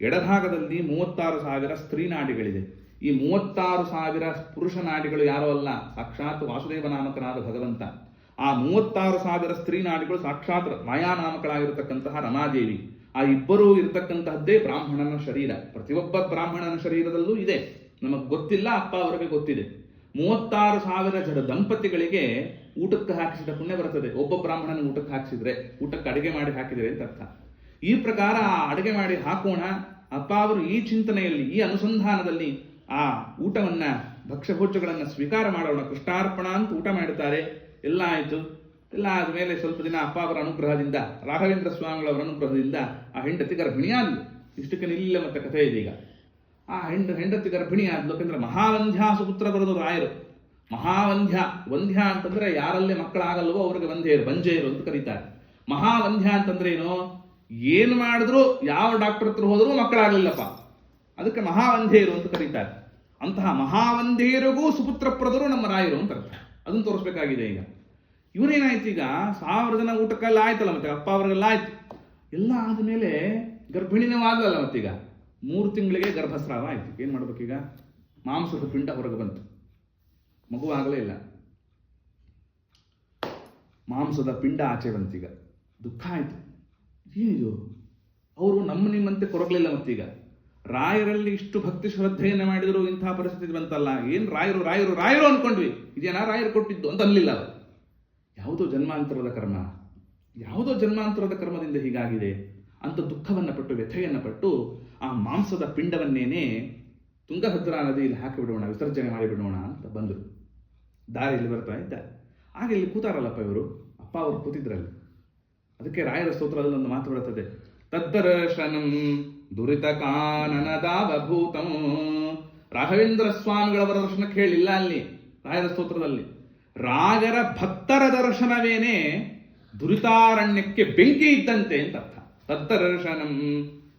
ಎಡಭಾಗದಲ್ಲಿ 36,000 ಸ್ತ್ರೀ ನಾಡಿಗಳಿದೆ. ಈ 36,000 ಪುರುಷ ನಾಡಿಗಳು ಯಾರೋ ಅಲ್ಲ, ಸಾಕ್ಷಾತ್ ವಾಸುದೇವ ನಾಮಕನಾದ ಭಗವಂತ. ಆ 36,000 ಸ್ತ್ರೀ ನಾಡಿಗಳು ಸಾಕ್ಷಾತ್ ಮಾಯಾನಾಮಕಳಾಗಿರತಕ್ಕಂತಹ ರಮಾದೇವಿ. ಆ ಇಬ್ಬರೂ ಇರತಕ್ಕಂತಹದ್ದೇ ಬ್ರಾಹ್ಮಣನ ಶರೀರ. ಪ್ರತಿಯೊಬ್ಬ ಬ್ರಾಹ್ಮಣನ ಶರೀರದಲ್ಲೂ ಇದೆ, ನಮಗೆ ಗೊತ್ತಿಲ್ಲ, ಅಪ್ಪ ಅವರಿಗೆ ಗೊತ್ತಿದೆ. 36,000 ಜನ ದಂಪತಿಗಳಿಗೆ ಊಟಕ್ಕೆ ಹಾಕಿಸಿದ ಪುಣ್ಯ ಬರ್ತದೆ. ಒಬ್ಬ ಬ್ರಾಹ್ಮಣನ ಊಟಕ್ಕೆ ಹಾಕಿಸಿದ್ರೆ, ಊಟಕ್ಕೆ ಅಡುಗೆ ಮಾಡಿ ಹಾಕಿದರೆ ಅಂತ ಅರ್ಥ. ಈ ಪ್ರಕಾರ ಆ ಅಡುಗೆ ಮಾಡಿ ಹಾಕೋಣ. ಅಪ್ಪ ಅವರು ಈ ಚಿಂತನೆಯಲ್ಲಿ, ಈ ಅನುಸಂಧಾನದಲ್ಲಿ ಆ ಊಟವನ್ನ, ಭಕ್ಷ್ಯಭೋಜ್ಯಗಳನ್ನು ಸ್ವೀಕಾರ ಮಾಡೋಣ, ಕೃಷ್ಣಾರ್ಪಣ ಅಂತ ಊಟ ಮಾಡುತ್ತಾರೆ. ಎಲ್ಲ ಆಯಿತು. ಎಲ್ಲ ಆದಮೇಲೆ ಸ್ವಲ್ಪ ದಿನ ಅಪ್ಪ ಅವರ ಅನುಗ್ರಹದಿಂದ, ರಾಘವೇಂದ್ರ ಸ್ವಾಮಿಗಳವರ ಅನುಗ್ರಹದಿಂದ ಆ ಹೆಂಡತಿ ಗರ್ಭಿಣಿಯಾದ್ಲು. ಇಷ್ಟಕ್ಕೆ ನಿಲ್ಲ ಮತ್ತೆ ಕಥೆ ಇದೀಗ. ಆ ಹೆಂಡತಿ ಗರ್ಭಿಣಿಯಾದ್ಲು. ಯಾಕಂದ್ರೆ ಮಹಾವಂಧ್ಯ ಸುಪುತ್ರ ಬರೋದು ರಾಯರು. ಮಹಾವಂಧ್ಯ, ವಂಧ್ಯ ಅಂತಂದ್ರೆ ಯಾರಲ್ಲೇ ಮಕ್ಕಳಾಗಲ್ವೋ ಅವ್ರಿಗೆ ಬಂಜೇರು ಅಂತ ಕರೀತಾರೆ. ಮಹಾವಂಧ್ಯ ಅಂತಂದ್ರೆ ಏನು, ಏನು ಮಾಡಿದ್ರು ಯಾವ ಡಾಕ್ಟರ್ ಹತ್ರ ಹೋದ್ರೂ ಮಕ್ಕಳಾಗಲಿಲ್ಲಪ್ಪ, ಅದಕ್ಕೆ ಮಹಾವಂಧ್ಯರು ಅಂತ ಕರೀತಾರೆ. ಅಂತಹ ಮಹಾವಂಧ್ಯರಿಗೂ ಸುಪುತ್ರಪ್ರದರು ನಮ್ಮ ರಾಯರು ಅಂತ ಅರ್ಥ. ಅದನ್ನು ತೋರಿಸ್ಬೇಕಾಗಿದೆ. ಈಗ ಇವರೇನಾಯ್ತು, ಈಗ 1000 ಜನ ಊಟಕ್ಕೆಲ್ಲ ಆಯ್ತಲ್ಲ, ಮತ್ತೆ ಅಪ್ಪ ಅವ್ರಿಗೆಲ್ಲ ಆಯ್ತು. ಎಲ್ಲ ಆದಮೇಲೆ ಗರ್ಭಿಣಿನೂ ಆಗಲ್ಲ. ಮತ್ತೀಗ 3 ತಿಂಗಳಿಗೆ ಗರ್ಭಸ್ರಾವ ಆಯ್ತು. ಏನ್ ಮಾಡ್ಬೇಕೀಗ, ಮಾಂಸದ ಪಿಂಡ ಹೊರಗೆ ಬಂತು, ಮಗುವಾಗಲೇ ಇಲ್ಲ, ಮಾಂಸದ ಪಿಂಡ ಆಚೆ ಬಂತೀಗ. ದುಃಖ ಆಯ್ತು. ಏನಿದು, ಅವರು ನಮ್ಮ ನಿಮ್ಮಂತೆ ಕೊರಗಲಿಲ್ಲ. ಮತ್ತೀಗ ರಾಯರಲ್ಲಿ ಇಷ್ಟು ಭಕ್ತಿ ಶ್ರದ್ಧೆಯನ್ನು ಮಾಡಿದ್ರು ಇಂತಹ ಪರಿಸ್ಥಿತಿ ಬಂತಲ್ಲ. ಏನ್ ರಾಯರು ರಾಯರು ರಾಯರು ಅನ್ಕೊಂಡ್ವಿ, ಇದೇನಾ ರಾಯರು ಕೊಟ್ಟಿದ್ದು ಅಂತ ಅನ್ಲಿಲ್ಲ. ಅವರು ಯಾವುದೋ ಜನ್ಮಾಂತರದ ಕರ್ಮ, ಯಾವುದೋ ಜನ್ಮಾಂತರದ ಕರ್ಮದಿಂದ ಹೀಗಾಗಿದೆ ಅಂತ ದುಃಖವನ್ನು ಪಟ್ಟು, ವ್ಯಥೆಯನ್ನು ಪಟ್ಟು ಆ ಮಾಂಸದ ಪಿಂಡವನ್ನೇನೆ ತುಂಗಭದ್ರಾ ನದಿಯಲ್ಲಿ ಹಾಕಿಬಿಡೋಣ, ವಿಸರ್ಜನೆ ಮಾಡಿಬಿಡೋಣ ಅಂತ ಬಂದರು. ದಾರಿಯಲ್ಲಿ ಬರ್ತಾ ಇದ್ದಾರೆ. ಆಗ ಇಲ್ಲಿ ಕೂತಾರಲ್ಲಪ್ಪ ಇವರು, ಅಪ್ಪ ಅವರು ಕೂತಿದ್ರಲ್ಲಿ. ಅದಕ್ಕೆ ರಾಯರ ಸ್ತೋತ್ರದಲ್ಲಿ ಒಂದು ಮಾತು ಬರುತ್ತದೆ, ತದ್ದರ್ಶನಂ ದುರಿತ ಕಾನನದಾವಭೂತಂ. ರಾಘವೇಂದ್ರ ಸ್ವಾಮಿಗಳವರ ದರ್ಶನಕ್ಕೆ ಹೇಳಿಲ್ಲ ಅಲ್ಲಿ ರಾಯರ ಸ್ತೋತ್ರದಲ್ಲಿ. ರಾಗರ ಭಕ್ತರ ದರ್ಶನವೇನೆ ದುರಿತಾರಣ್ಯಕ್ಕೆ ಬೆಂಕಿ ಇದ್ದಂತೆ ಅಂತ ಅರ್ಥ. ತದ್ದರ್ಶನಂ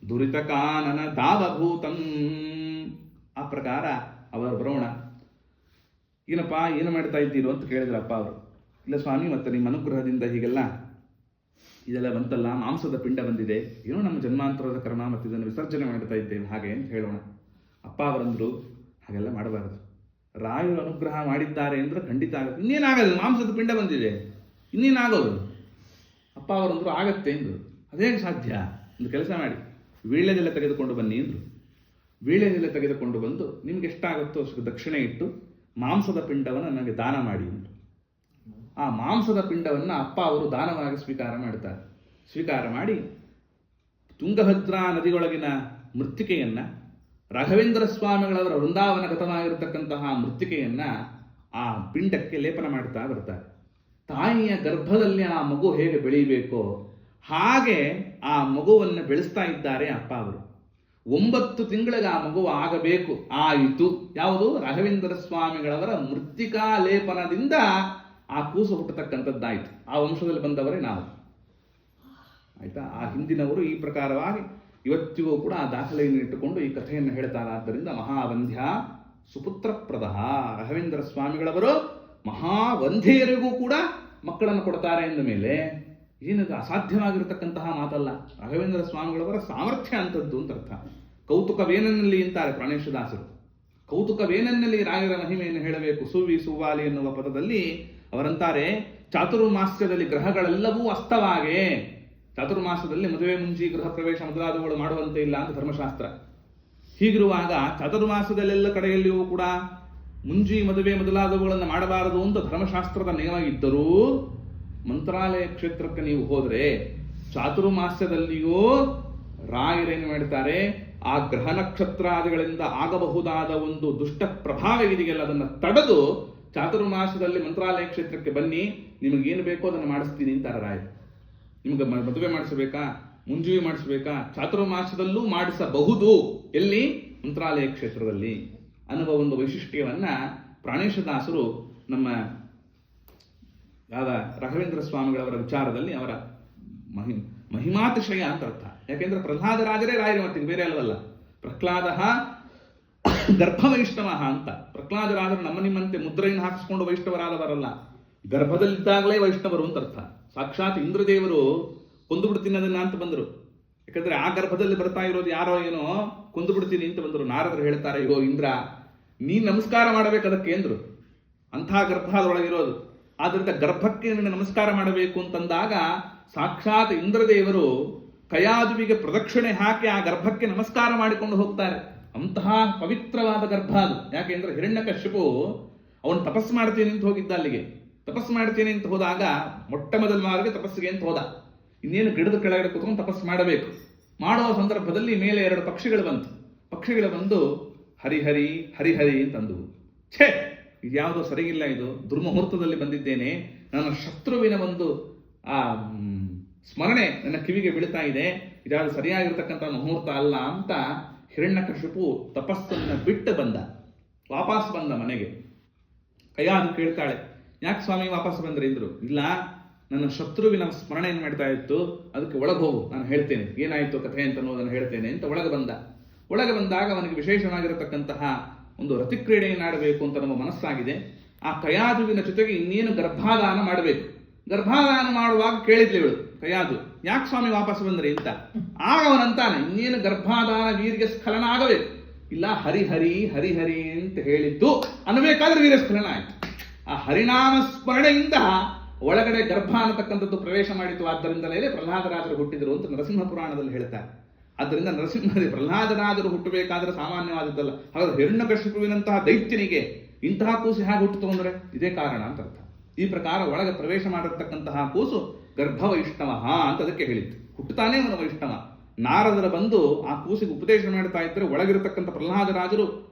ದುರಿತ ಕಾನನ ದಾವಭೂತಂ. ಆ ಪ್ರಕಾರ ಅವರು ಬರೋಣ. ಏನಪ್ಪ ಏನು ಮಾಡ್ತಾ ಇದ್ದೀರೋ ಅಂತ ಕೇಳಿದ್ರಪ್ಪ ಅವರು. ಇಲ್ಲ ಸ್ವಾಮಿ, ಮತ್ತೆ ನಿಮ್ಮ ಅನುಗ್ರಹದಿಂದ ಹೀಗೆಲ್ಲ ಇದೆಲ್ಲ ಬಂತಲ್ಲ, ಮಾಂಸದ ಪಿಂಡ ಬಂದಿದೆ, ಏನೋ ನಮ್ಮ ಜನ್ಮಾಂತರದ ಕರ್ಮ, ಮತ್ತು ಇದನ್ನು ವಿಸರ್ಜನೆ ಮಾಡ್ತಾ ಇದ್ದೇವೆ ಹಾಗೆ ಅಂತ ಹೇಳೋಣ. ಅಪ್ಪ ಅವರಂದ್ರು, ಹಾಗೆಲ್ಲ ಮಾಡಬಾರದು. ರಾಯರು ಅನುಗ್ರಹ ಮಾಡಿದ್ದಾರೆ ಅಂದ್ರೆ ಖಂಡಿತ ಆಗುತ್ತೆ. ಇನ್ನೇನಾಗಲ್ಲ, ಮಾಂಸದ ಪಿಂಡ ಬಂದಿದೆ, ಇನ್ನೇನಾಗೋದು. ಅಪ್ಪ ಅವರಂದ್ರು, ಆಗತ್ತೆ ಎಂದರು. ಅದೇಗೆ ಸಾಧ್ಯ? ಒಂದು ಕೆಲಸ ಮಾಡಿ, ವೀಳ್ಯದೆಲೆ ತೆಗೆದುಕೊಂಡು ಬನ್ನಿ ಎಂದರು. ವೀಳ್ಯದೆಲೆ ತೆಗೆದುಕೊಂಡು ಬಂದು ನಿಮ್ಗೆ ಎಷ್ಟಾಗುತ್ತೋ ಅಷ್ಟು ದಕ್ಷಿಣೆ ಇಟ್ಟು ಮಾಂಸದ ಪಿಂಡವನ್ನು ನನಗೆ ದಾನ ಮಾಡಿ ಎಂದರು. ಆ ಮಾಂಸದ ಪಿಂಡವನ್ನು ಅಪ್ಪ ಅವರು ದಾನವಾಗಿ ಸ್ವೀಕಾರ ಮಾಡ್ತಾರೆ. ಸ್ವೀಕಾರ ಮಾಡಿ ತುಂಗಭದ್ರಾ ನದಿಯೊಳಗಿನ ಮೃತ್ತಿಕೆಯನ್ನ, ರಾಘವೇಂದ್ರ ಸ್ವಾಮಿಗಳವರ ವೃಂದಾವನಗತವಾಗಿರತಕ್ಕಂತಹ ಮೃತ್ತಿಕೆಯನ್ನ ಆ ಪಿಂಡಕ್ಕೆ ಲೇಪನ ಮಾಡ್ತಾ ಬರ್ತಾರೆ. ತಾಯಿಯ ಗರ್ಭದಲ್ಲಿ ಆ ಮಗು ಹೇಗೆ ಬೆಳೀಬೇಕೋ ಹಾಗೆ ಆ ಮಗುವನ್ನು ಬೆಳೆಸ್ತಾ ಇದ್ದಾರೆ ಅಪ್ಪ ಅವರು. 9 ತಿಂಗಳಿಗೆ ಆ ಮಗು ಆಗಬೇಕು, ಆಯಿತು. ಯಾವುದು? ರಾಘವೇಂದ್ರ ಸ್ವಾಮಿಗಳವರ ಮೃತ್ತಿಕಾ ಲೇಪನದಿಂದ ಆ ಕೂಸು ಹುಟ್ಟತಕ್ಕಂಥದ್ದಾಯಿತು. ಆ ವಂಶದಲ್ಲಿ ಬಂದವರೇ ನಾವು. ಆಯ್ತಾ? ಆ ಹಿಂದಿನವರು ಈ ಪ್ರಕಾರವಾಗಿ ಇವತ್ತಿಗೂ ಕೂಡ ಆ ದಾಖಲೆಯನ್ನು ಇಟ್ಟುಕೊಂಡು ಈ ಕಥೆಯನ್ನು ಹೇಳ್ತಾರೆ. ಆದ್ದರಿಂದ ಮಹಾವಂಧ್ಯ ಸುಪುತ್ರಪ್ರದ ರಾಘವೇಂದ್ರ ಸ್ವಾಮಿಗಳವರು ಮಹಾವಂಧ್ಯರಿಗೂ ಕೂಡ ಮಕ್ಕಳನ್ನು ಕೊಡ್ತಾರೆ ಎಂದ ಮೇಲೆ ಏನದು ಅಸಾಧ್ಯವಾಗಿರತಕ್ಕಂತಹ ಮಾತಲ್ಲ. ರಾಘವೇಂದ್ರ ಸ್ವಾಮಿಗಳವರ ಸಾಮರ್ಥ್ಯ ಅಂತದ್ದು ಅಂತ ಅರ್ಥ. ಕೌತುಕವೇನಲ್ಲಿ ಅಂತಾರೆ ಪ್ರಾಣೇಶದಾಸರು. ಕೌತುಕವೇನಲ್ಲಿ ರಾಯರ ಮಹಿಮೆಯನ್ನು ಹೇಳಬೇಕು. ಸುವಿ ಸುವಾಲಿ ಎನ್ನುವ ಪದದಲ್ಲಿ ಅವರಂತಾರೆ, ಚಾತುರ್ಮಾಸ್ಯದಲ್ಲಿ ಗ್ರಹಗಳೆಲ್ಲವೂ ಅಸ್ತವಾಗೆ. ಚಾತುರ್ಮಾಸದಲ್ಲಿ ಮದುವೆ ಮುಂಚಿ ಗೃಹ ಪ್ರವೇಶ ಮೊದಲಾದವುಗಳು ಮಾಡುವಂತೆ ಇಲ್ಲ ಅಂತ ಧರ್ಮಶಾಸ್ತ್ರ. ಹೀಗಿರುವಾಗ ಚಾತುರ್ಮಾಸದಲ್ಲೆಲ್ಲ ಕಡೆಯಲ್ಲಿಯೂ ಕೂಡ ಮುಂಜಿ ಮದುವೆ ಮೊದಲಾದವುಗಳನ್ನು ಮಾಡಬಾರದು ಅಂತ ಧರ್ಮಶಾಸ್ತ್ರದ ನಿಯಮ ಇದ್ದರೂ ಮಂತ್ರಾಲಯ ಕ್ಷೇತ್ರಕ್ಕೆ ನೀವು ಹೋದರೆ ಚಾತುರ್ಮಾಸ್ಯದಲ್ಲಿಯೂ ರಾಯರೇನು ಮಾಡ್ತಾರೆ, ಆ ಗ್ರಹ ನಕ್ಷತ್ರಾದಿಗಳಿಂದ ಆಗಬಹುದಾದ ಒಂದು ದುಷ್ಟ ಪ್ರಭಾವ ಇದೆಯಲ್ಲ ಅದನ್ನು ತಡೆದು ಚಾತುರ್ಮಾಸದಲ್ಲಿ ಮಂತ್ರಾಲಯ ಕ್ಷೇತ್ರಕ್ಕೆ ಬನ್ನಿ, ನಿಮಗೇನು ಬೇಕೋ ಅದನ್ನು ಮಾಡಿಸ್ತೀನಿ ಅಂತಾರೆ ರಾಯರು. ನಿಮಗೆ ಮದುವೆ ಮಾಡಿಸಬೇಕಾ, ಮುಂಜುವಿ ಮಾಡಿಸಬೇಕಾ, ಚಾತುರ್ಮಾಸದಲ್ಲೂ ಮಾಡಿಸಬಹುದು. ಎಲ್ಲಿ? ಮಂತ್ರಾಲಯ ಕ್ಷೇತ್ರದಲ್ಲಿ ಅನ್ನುವ ಒಂದು ವೈಶಿಷ್ಟ್ಯವನ್ನ ಪ್ರಾಣೇಶದಾಸರು ನಮ್ಮ ಯಾವ ರಾಘವೇಂದ್ರ ಸ್ವಾಮಿಗಳವರ ವಿಚಾರದಲ್ಲಿ ಅವರ ಮಹಿಮಾತಿಶಯ ಅಂತ ಅರ್ಥ. ಯಾಕೆಂದ್ರೆ ಪ್ರಹ್ಲಾದರಾಜರೇ ರಾಯರು, ಮತ್ತೆ ಬೇರೆ ಅಲ್ಲವಲ್ಲ. ಪ್ರಹ್ಲಾದ ಗರ್ಭ ವೈಷ್ಣವ ಅಂತ. ಪ್ರಹ್ಲಾದರಾಜರು ನಮ್ಮ ನಿಮ್ಮಂತೆ ಮುದ್ರೆಯನ್ನು ಹಾಕಿಸ್ಕೊಂಡು ವೈಷ್ಣವರಾದವರಲ್ಲ, ಗರ್ಭದಲ್ಲಿದ್ದಾಗಲೇ ವೈಷ್ಣವರು ಅಂತ ಅರ್ಥ. ಸಾಕ್ಷಾತ್ ಇಂದ್ರದೇವರು ಕೊಂದು ಬಿಡ್ತೀನಿ ಅದನ್ನ ಅಂತ ಬಂದರು. ಯಾಕಂದ್ರೆ ಆ ಗರ್ಭದಲ್ಲಿ ಬರ್ತಾ ಇರೋದು ಯಾರೋ ಏನೋ ಕೊಂದು ಬಿಡ್ತೀನಿ ಅಂತ ಬಂದರು. ನಾರದರು ಹೇಳ್ತಾರೆ, ಅಯ್ಯೋ ಇಂದ್ರ, ನೀನ್ ನಮಸ್ಕಾರ ಮಾಡಬೇಕು ಅದಕ್ಕೆ ಅಂದ್ರು. ಅಂಥ ಗರ್ಭ ಅದರೊಳಗಿರೋದು. ಆದ್ರಿಂದ ಗರ್ಭಕ್ಕೆ ನಮಸ್ಕಾರ ಮಾಡಬೇಕು ಅಂತಂದಾಗ ಸಾಕ್ಷಾತ್ ಇಂದ್ರದೇವರು ಕಯಾದುವಿಗೆ ಪ್ರದಕ್ಷಿಣೆ ಹಾಕಿ ಆ ಗರ್ಭಕ್ಕೆ ನಮಸ್ಕಾರ ಮಾಡಿಕೊಂಡು ಹೋಗ್ತಾರೆ. ಅಂತಹ ಪವಿತ್ರವಾದ ಗರ್ಭ ಅದು. ಯಾಕೆಂದ್ರೆ ಹಿರಣ್ಯಕಶ್ಯಪು ಅವನು ತಪಸ್ಸು ಮಾಡ್ತೀನಿ ಅಂತ ಹೋಗಿದ್ದ ಅಲ್ಲಿಗೆ. ತಪಸ್ಸು ಮಾಡ್ತೀನಿ ಅಂತ ಹೋದಾಗ ಮೊಟ್ಟ ಮೊದಲ ಮಾರ್ಗ ತಪಸ್ಸಿಗೆ ಅಂತ ಹೋದ. ಇನ್ನೇನು ಗಿಡದ ಕೆಳಗಡೆ ಕೂತ್ಕೊಂಡು ತಪಸ್ಸು ಮಾಡಬೇಕು. ಮಾಡುವ ಸಂದರ್ಭದಲ್ಲಿ ಮೇಲೆ 2 ಪಕ್ಷಿಗಳು ಬಂತು. ಪಕ್ಷಿಗಳು ಬಂದು ಹರಿಹರಿ ಹರಿಹರಿ ಅಂತಂದು, ಛೇ ಇದ್ಯಾವುದೋ ಸರಿಗಿಲ್ಲ, ಇದು ದುರ್ಮುಹೂರ್ತದಲ್ಲಿ ಬಂದಿದ್ದೇನೆ, ನನ್ನ ಶತ್ರುವಿನ ಒಂದು ಆ ಸ್ಮರಣೆ ನನ್ನ ಕಿವಿಗೆ ಬೀಳ್ತಾ ಇದೆ, ಇದ್ಯಾವುದು ಸರಿಯಾಗಿರ್ತಕ್ಕಂಥ ಮುಹೂರ್ತ ಅಲ್ಲ ಅಂತ ಹಿರಣ್ಯಕಶಿಪು ತಪಸ್ಸನ್ನು ಬಿಟ್ಟು ಬಂದ. ವಾಪಸ್ ಬಂದ ಮನೆಗೆ. ಕೈಯಾದು ಕೇಳ್ತಾಳೆ, ಯಾಕೆ ಸ್ವಾಮಿ ವಾಪಸ್ ಬಂದ್ರಿ ಇದ್ರು. ಇಲ್ಲ, ನನ್ನ ಶತ್ರುವಿನ ಸ್ಮರಣೆ ಏನ್ ಮಾಡ್ತಾ ಇತ್ತು, ಅದಕ್ಕೆ ಒಳಗೆ ಹೋಗು, ನಾನು ಹೇಳ್ತೇನೆ ಏನಾಯ್ತು ಕಥೆ ಅಂತ ಅನ್ನೋದನ್ನು ಹೇಳ್ತೇನೆ ಅಂತ ಒಳಗೆ ಬಂದ. ಒಳಗೆ ಬಂದಾಗ ಅವನಿಗೆ ವಿಶೇಷವಾಗಿರತಕ್ಕಂತಹ ಒಂದು ರತಿಕ್ರೀಡೆಯನ್ನಾಡಬೇಕು ಅಂತ ನಮ್ಮ ಮನಸ್ಸಾಗಿದೆ. ಆ ಕಯಾದುವಿನ ಜೊತೆಗೆ ಇನ್ನೇನು ಗರ್ಭಾದಾನ ಮಾಡಬೇಕು. ಗರ್ಭಾದಾನ ಮಾಡುವಾಗ ಕೇಳಿದ್ಲಿ ಇವಳು ಕಯಾದು, ಯಾಕೆ ಸ್ವಾಮಿ ವಾಪಸ್ ಬಂದ್ರಿ ಅಂತ. ಆಗ ಅವನಂತಾನೆ, ಇನ್ನೇನು ಗರ್ಭಾದಾನ ವೀರ್ಯ ಸ್ಖಲನ ಆಗಬೇಕು. ಇಲ್ಲ, ಹರಿಹರಿ ಹರಿಹರಿ ಅಂತ ಹೇಳಿದ್ದು ಅನ್ನಬೇಕಾದ್ರೆ ವೀರ್ಯ ಸ್ಖಲನ ಆಯ್ತು. ಆ ಹರಿನಾಮ ಸ್ಮರಣೆಯಿಂದ ಒಳಗಡೆ ಗರ್ಭ ಅನ್ನತಕ್ಕಂಥದ್ದು ಪ್ರವೇಶ ಮಾಡಿತು. ಆದ್ದರಿಂದಲೇ ಪ್ರಹ್ಲಾದರಾಜರು ಹುಟ್ಟಿದರು ಅಂತ ನರಸಿಂಹ ಪುರಾಣದಲ್ಲಿ ಹೇಳ್ತಾರೆ. ಆದ್ದರಿಂದ ಪ್ರಹ್ಲಾದರಾಜರು ಹುಟ್ಟಬೇಕಾದ್ರೆ ಸಾಮಾನ್ಯವಾದದ್ದಲ್ಲ. ಹಾಗಾದ್ರೆ ಹಿರಣ್ಯಕಶಿಪುವಿನಂತಹ ದೈತ್ಯನಿಗೆ ಇಂತಹ ಕೂಸು ಹೇಗೆ ಹುಟ್ಟಿತು ಅಂದ್ರೆ ಇದೇ ಕಾರಣ ಅಂತ ಅರ್ಥ. ಈ ಪ್ರಕಾರ ಒಳಗೆ ಪ್ರವೇಶ ಮಾಡಿರ್ತಕ್ಕಂತಹ ಕೂಸು ಗರ್ಭ ವೈಷ್ಣವ ಅಂತ ಅದಕ್ಕೆ ಹೇಳಿತ್ತು. ಹುಟ್ಟುತ್ತಾನೆ ಅವನ ವೈಷ್ಣವ. ನಾರದರ ಬಂದು ಆ ಕೂಸಿಗೆ ಉಪದೇಶ ಮಾಡ್ತಾ ಇದ್ರೆ ಒಳಗಿರತಕ್ಕಂಥ ಪ್ರಹ್ಲಾದರಾಜರು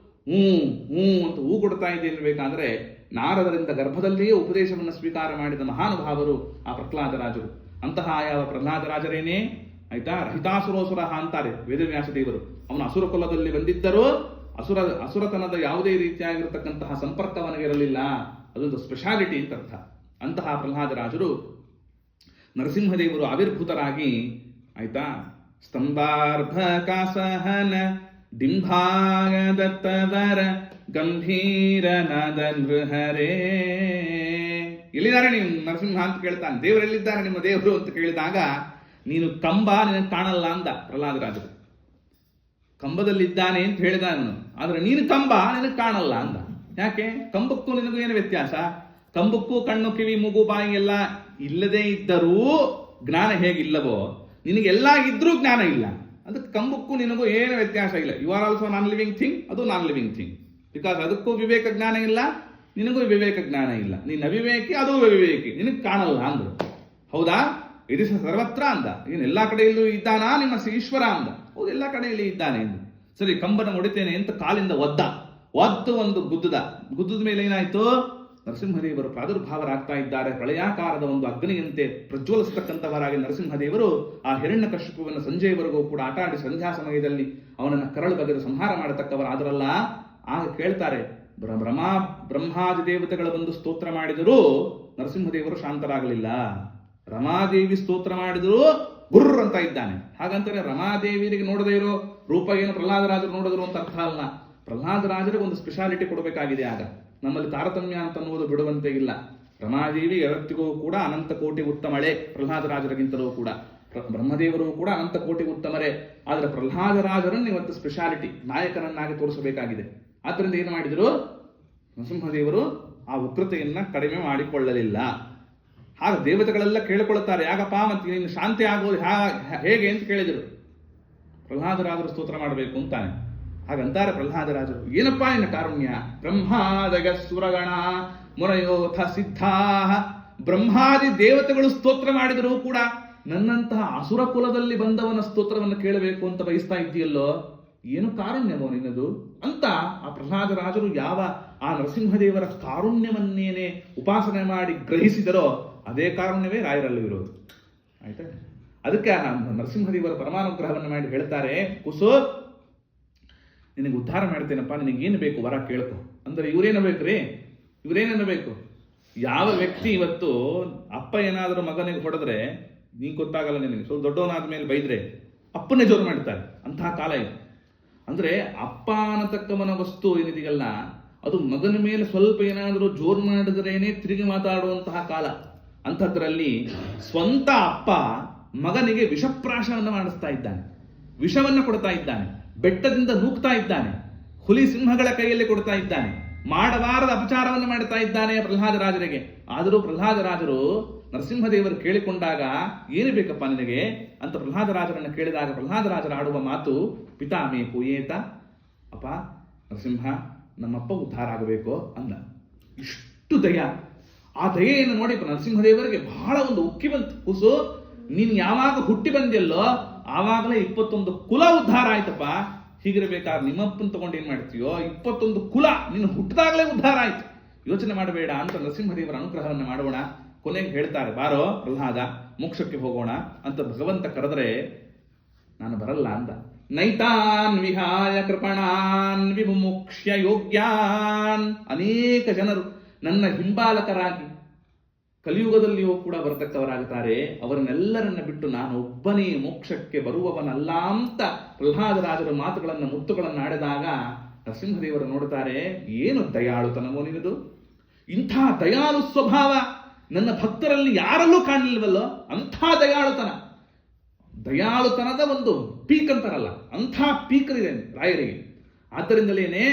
ಹ್ಞೂ ಹ್ಞೂ ಅಂತ ಹೂ ಕೊಡ್ತಾ ಇದೆ ಎನ್ಬೇಕಾದ್ರೆ ನಾರದರಿಂದ ಗರ್ಭದಲ್ಲಿಯೇ ಉಪದೇಶವನ್ನು ಸ್ವೀಕಾರ ಮಾಡಿದ ಮಹಾನುಭಾವರು ಆ ಪ್ರಹ್ಲಾದರಾಜರು. ಅಂತಹ ಯಾವ ಪ್ರಹ್ಲಾದರಾಜರೇನೇ ಆಯ್ತಾ, ರಹಿತಾಸುರೋಸುರ ಅಂತಾರೆ ವೇದವ್ಯಾಸ ದೇವರು. ಅವನು ಅಸುರ ಕುಲದಲ್ಲಿ ಬಂದಿದ್ದರೂ ಅಸುರತನದ ಯಾವುದೇ ರೀತಿಯಾಗಿರತಕ್ಕಂತಹ ಸಂಪರ್ಕ ಅವನಿಗಿರಲಿಲ್ಲ. ಅದೊಂದು ಸ್ಪೆಷಾಲಿಟಿ ಅಂತ ಅರ್ಥ. ಅಂತಹ ಪ್ರಹ್ಲಾದರಾಜರು ನರಸಿಂಹದೇವರು ಆವಿರ್ಭೂತರಾಗಿ ಆಯ್ತಾ, ಸ್ತಂಭಾರ್ಭ ಕಾಸಹನ ಡಿಂಭಾಗ ದತ್ತವರ ಗಂಭೀರ ನಾದ ನೃಹರೇ. ಎಲ್ಲಿದ್ದಾರೆ ನೀವು ನರಸಿಂಹ ಅಂತ ಕೇಳ್ತಾನೆ. ದೇವರೆಲ್ಲಿದ್ದಾರೆ ನಿಮ್ಮ ದೇವರು ಅಂತ ಕೇಳಿದಾಗ, ನೀನು ಕಂಬ, ನಿನಗೆ ಕಾಣಲ್ಲ ಅಂದ ಪ್ರಹ್ಲಾದರಾಜರು. ಕಂಬದಲ್ಲಿದ್ದಾನೆ ಅಂತ ಹೇಳಿದ ಅವನು, ಆದ್ರೆ ನೀನು ಕಂಬ, ನಿನಗೆ ಕಾಣಲ್ಲ ಅಂದ. ಯಾಕೆ? ಕಂಬಕ್ಕೂ ನಿನಗೂ ಏನು ವ್ಯತ್ಯಾಸ? ಕಂಬಕ್ಕೂ ಕಣ್ಣು ಕಿವಿ ಮೂಗು ಬಾಯಿ ಎಲ್ಲ ಇಲ್ಲದೇ ಇದ್ದರೂ ಜ್ಞಾನ ಹೇಗಿಲ್ಲವೋ, ನಿನಗೆಲ್ಲ ಇದ್ರೂ ಜ್ಞಾನ ಇಲ್ಲ. ಅದಕ್ಕೆ ಕಂಬಕ್ಕೂ ನಿನಗೂ ಏನು ವ್ಯತ್ಯಾಸ ಇಲ್ಲ. You are also non living thing, ಅದು ನಾನ್ ಲಿವಿಂಗ್ ಥಿಂಗ್. ಬಿಕಾಸ್ ಅದಕ್ಕೂ ವಿವೇಕ ಜ್ಞಾನ ಇಲ್ಲ, ನಿನಗೂ ವಿವೇಕ ಜ್ಞಾನ ಇಲ್ಲ. ನೀನು ಅವಿವೇಕಿ, ಅದು ಅವಿವೇಕಿ, ನಿನಗೆ ಕಾಣಲ್ಲ ಅಂದ್ರು. ಹೌದಾ? ಇದು ಸರ್ವತ್ರ ಅಂದ. ಏನು ಎಲ್ಲಾ ಕಡೆಯಲ್ಲೂ ಇದ್ದಾನಾ ನಿಮ್ಮ ಈಶ್ವರ ಅಂದ. ಹೌದು, ಎಲ್ಲ ಕಡೆಯಲ್ಲಿ ಇದ್ದಾನೆ ಎಂದು. ಸರಿ, ಕಂಬನ ಹೊಡಿತೇನೆ ಅಂತ ಕಾಲಿಂದ ಒದ್ದು ಒಂದು ಗುದ್ದದ ಮೇಲೆ ಏನಾಯ್ತು? ನರಸಿಂಹದೇವರು ಪ್ರಾದುರ್ಭಾವರಾಗ್ತಾ ಇದ್ದಾರೆ. ಪ್ರಳಯಾಕಾರದ ಒಂದು ಅಗ್ನಿಯಂತೆ ಪ್ರಜ್ವಲಿಸತಕ್ಕಂಥವರಾಗಿ ನರಸಿಂಹದೇವರು ಆ ಹಿರಣ್ಯಕಶಿಪುವನ್ನು ಸಂಜೆಯವರೆಗೂ ಕೂಡ ಆಟ ಆಡಿ ಸಂಧ್ಯಾ ಸಮಯದಲ್ಲಿ ಅವನನ್ನು ಕರಳು ಬಗೆದು ಸಂಹಾರ ಮಾಡತಕ್ಕವರಾದರಲ್ಲ. ಆಗ ಕೇಳ್ತಾರೆ, ಬ್ರಹ್ಮಾದಿ ದೇವತೆಗಳ ಬಂದು ಸ್ತೋತ್ರ ಮಾಡಿದರೂ ನರಸಿಂಹದೇವರು ಶಾಂತರಾಗಲಿಲ್ಲ. ರಮಾದೇವಿ ಸ್ತೋತ್ರ ಮಾಡಿದ್ರು ಗುರ್ರ ಅಂತ ಇದ್ದಾನೆ. ಹಾಗಂತಾರೆ ರಮಾದೇವಿಯರಿಗೆ ನೋಡದೇ ಇರೋ ರೂಪ ಏನು ಪ್ರಹ್ಲಾದರಾಜರು ನೋಡಿದ್ರು ಅಂತ ಅರ್ಥ ಅಲ್ಲ. ಪ್ರಹ್ಲಾದರಾಜರಿಗೆ ಒಂದು ಸ್ಪೆಷಾಲಿಟಿ ಕೊಡಬೇಕಾಗಿದೆ. ಆಗ ನಮ್ಮಲ್ಲಿ ತಾರತಮ್ಯ ಅಂತ ಅನ್ನುವುದು ಬಿಡುವಂತೆ ಇಲ್ಲ. ರಮಾದೇವಿ ಜಗತ್ತಿಗೂ ಕೂಡ ಅನಂತ ಕೋಟಿ ಉತ್ತಮಳೆ, ಪ್ರಹ್ಲಾದರಾಜರಿಗಿಂತಲೂ ಕೂಡ. ಬ್ರಹ್ಮದೇವರು ಕೂಡ ಅನಂತ ಕೋಟಿ ಉತ್ತಮರೇ. ಆದರೆ ಪ್ರಹ್ಲಾದರಾಜರನ್ನು ಇವತ್ತು ಸ್ಪೆಷಾಲಿಟಿ ನಾಯಕನನ್ನಾಗಿ ತೋರಿಸಬೇಕಾಗಿದೆ. ಆದ್ದರಿಂದ ಏನು ಮಾಡಿದರು? ನರಸಿಂಹದೇವರು ಆ ಉಗ್ರತೆಯನ್ನ ಕಡಿಮೆ ಮಾಡಿಕೊಳ್ಳಲಿಲ್ಲ. ಹಾಗೆ ದೇವತೆಗಳೆಲ್ಲ ಕೇಳಿಕೊಳ್ಳುತ್ತಾರೆ, ಯಾಕಪ್ಪ ಮತ್ತೆ ನೀನು ಶಾಂತಿ ಆಗೋದು ಹೇಗೆ ಅಂತ ಕೇಳಿದರು. ಪ್ರಹ್ಲಾದರಾಜರು ಸ್ತೋತ್ರ ಮಾಡಬೇಕು ಅಂತಾನೆ. ಹಾಗಂತಾರೆ ಪ್ರಹ್ಲಾದರಾಜರು, ಏನಪ್ಪಾ ನಿನ್ನ ಕಾರುಣ್ಯ? ಬ್ರಹ್ಮಾದಗ ಸುರಗಣ ಮುನಯೋಥ ಸಿದ್ಧಾ. ಬ್ರಹ್ಮಾದಿ ದೇವತೆಗಳು ಸ್ತೋತ್ರ ಮಾಡಿದರೂ ಕೂಡ ನನ್ನಂತಹ ಅಸುರ ಕುಲದಲ್ಲಿ ಬಂದವನ ಸ್ತೋತ್ರವನ್ನು ಕೇಳಬೇಕು ಅಂತ ಬಯಸ್ತಾ ಇದ್ದೀಯಲ್ಲೋ, ಏನು ಕಾರುಣ್ಯವೋ ನಿನ್ನದು ಅಂತ ಆ ಪ್ರಹ್ಲಾದರಾಜರು ಯಾವ ಆ ನರಸಿಂಹದೇವರ ಕಾರುಣ್ಯವನ್ನೇನೆ ಉಪಾಸನೆ ಮಾಡಿ ಗ್ರಹಿಸಿದರೋ ಅದೇ ಕಾರುಣ್ಯವೇ ರಾಯರಲ್ಲಿ ಇರೋದು. ಆಯ್ತಾ? ಅದಕ್ಕೆ ಆ ನರಸಿಂಹದೇವರ ಪರಮಾನುಗ್ರಹವನ್ನು ಮಾಡಿ ಹೇಳ್ತಾರೆ, ಕುಸು ನಿನಗೆ ಉದ್ಧಾರ ಮಾಡ್ತೇನಪ್ಪ, ನಿನಗೇನು ಬೇಕು ವರ ಕೇಳ್ಕೊ ಅಂದ್ರೆ ಇವ್ರೇನಬೇಕ್ರಿ, ಇವ್ರೇನೇನಬೇಕು? ಯಾವ ವ್ಯಕ್ತಿ ಇವತ್ತು ಅಪ್ಪ ಏನಾದರೂ ಮಗನಿಗೆ ಹೊಡೆದ್ರೆ ನೀನು ಗೊತ್ತಾಗಲ್ಲ, ನಿನಗೆ ಸ್ವಲ್ಪ ದೊಡ್ಡವನಾದ ಮೇಲೆ ಬೈದ್ರೆ ಅಪ್ಪನೇ ಜೋರು ಮಾಡ್ತಾರೆ, ಅಂತಹ ಕಾಲ ಇದು. ಅಂದ್ರೆ ಅಪ್ಪ ಅನ್ನತಕ್ಕವನ ವಸ್ತು ಏನಿದೆಯಲ್ಲ ಅದು ಮಗನ ಮೇಲೆ ಸ್ವಲ್ಪ ಏನಾದರೂ ಜೋರು ಮಾಡಿದ್ರೇನೆ ತಿರುಗಿ ಮಾತಾಡುವಂತಹ ಕಾಲ. ಅಂಥದ್ರಲ್ಲಿ ಸ್ವಂತ ಅಪ್ಪ ಮಗನಿಗೆ ವಿಷಪ್ರಾಶವನ್ನು ಮಾಡಿಸ್ತಾ ಇದ್ದಾನೆ, ವಿಷವನ್ನು ಕೊಡ್ತಾ ಇದ್ದಾನೆ, ಬೆಟ್ಟದಿಂದ ನೂಕ್ತಾ ಇದ್ದಾನೆ, ಹುಲಿ ಸಿಂಹಗಳ ಕೈಯಲ್ಲಿ ಕೊಡ್ತಾ ಇದ್ದಾನೆ, ಮಾಡಬಾರದ ಅಪಚಾರವನ್ನು ಮಾಡ್ತಾ ಇದ್ದಾನೆ ಪ್ರಹ್ಲಾದರಾಜರಿಗೆ. ಆದರೂ ಪ್ರಹ್ಲಾದರಾಜರು ನರಸಿಂಹದೇವರು ಕೇಳಿಕೊಂಡಾಗ ಏನು ಬೇಕಪ್ಪ ನಿನಗೆ ಅಂತ ಪ್ರಹ್ಲಾದರಾಜರನ್ನು ಕೇಳಿದಾಗ ಪ್ರಹ್ಲಾದರಾಜರು ಆಡುವ ಮಾತು ಪಿತಾಮೇ ಪೂಯೇತ, ಅಪ್ಪ ನರಸಿಂಹ ನಮ್ಮಪ್ಪ ಉದ್ಧಾರ ಆಗಬೇಕು ಅಂದ. ಇಷ್ಟು ದಯ, ಆ ದಯೆಯನ್ನು ನೋಡಿ ನರಸಿಂಹದೇವರಿಗೆ ಬಹಳ ಒಂದು ಉಕ್ಕಿ ಬಂತು. ಕುಸು ನೀನು ಯಾವಾಗ ಹುಟ್ಟಿ ಬಂದಿಯಲ್ಲೋ ಆವಾಗಲೇ 21 ಕುಲ ಉದ್ಧಾರ ಆಯ್ತಪ್ಪ, ಹೀಗಿರಬೇಕಾದ್ರೆ ನಿಮ್ಮಪ್ಪನ ತಗೊಂಡು ಏನ್ ಮಾಡ್ತೀಯೋ 21 ಕುಲ ನೀನು ಹುಟ್ಟಿದಾಗಲೇ ಉದ್ಧಾರ ಆಯ್ತು, ಯೋಚನೆ ಮಾಡಬೇಡ ಅಂತ ನರಸಿಂಹದೇವರ ಅನುಗ್ರಹವನ್ನು ಮಾಡೋಣ. ಕೊನೆಗೆ ಹೇಳ್ತಾರೆ, ಬಾರೋ ಪ್ರಹ್ಲಾದ ಮೋಕ್ಷಕ್ಕೆ ಹೋಗೋಣ ಅಂತ ಭಗವಂತ ಕರೆದ್ರೆ ನಾನು ಬರಲ್ಲ ಅಂದ. ನೈತಾನ್ ವಿಹಾಯ ಕೃಪಣಾನ್ ವಿಮುಕ್ಷ್ಯ ಯೋಗ್ಯಾನ್, ಅನೇಕ ಜನರು ನನ್ನ ಹಿಂಬಾಲಕರಾಗಿ ಕಲಿಯುಗದಲ್ಲಿಯೂ ಕೂಡ ಬರತಕ್ಕವರಾಗುತ್ತಾರೆ, ಅವರನ್ನೆಲ್ಲರನ್ನ ಬಿಟ್ಟು ನಾನು ಒಬ್ಬನೇ ಮೋಕ್ಷಕ್ಕೆ ಬರುವವನಲ್ಲ ಅಂತ ಪ್ರಹ್ಲಾದರಾಜರ ಮಾತುಗಳನ್ನು ಮುತ್ತುಗಳನ್ನು ಆಡಿದಾಗ ನರಸಿಂಹದೇವರು ನೋಡುತ್ತಾರೆ, ಏನು ದಯಾಳುತನವೋ ನಿನದು, ಇಂಥ ದಯಾಳು ಸ್ವಭಾವ ನನ್ನ ಭಕ್ತರಲ್ಲಿ ಯಾರಲ್ಲೂ ಕಾಣಲಿಲ್ವಲ್ಲೋ, ಅಂಥ ದಯಾಳುತನದ ಒಂದು ಪೀಕ್ ಅಂತಾರಲ್ಲ ಅಂಥ ಪೀಕರಿದೆ ರಾಯರಿಗೆ. ಆದ್ದರಿಂದಲೇನೆ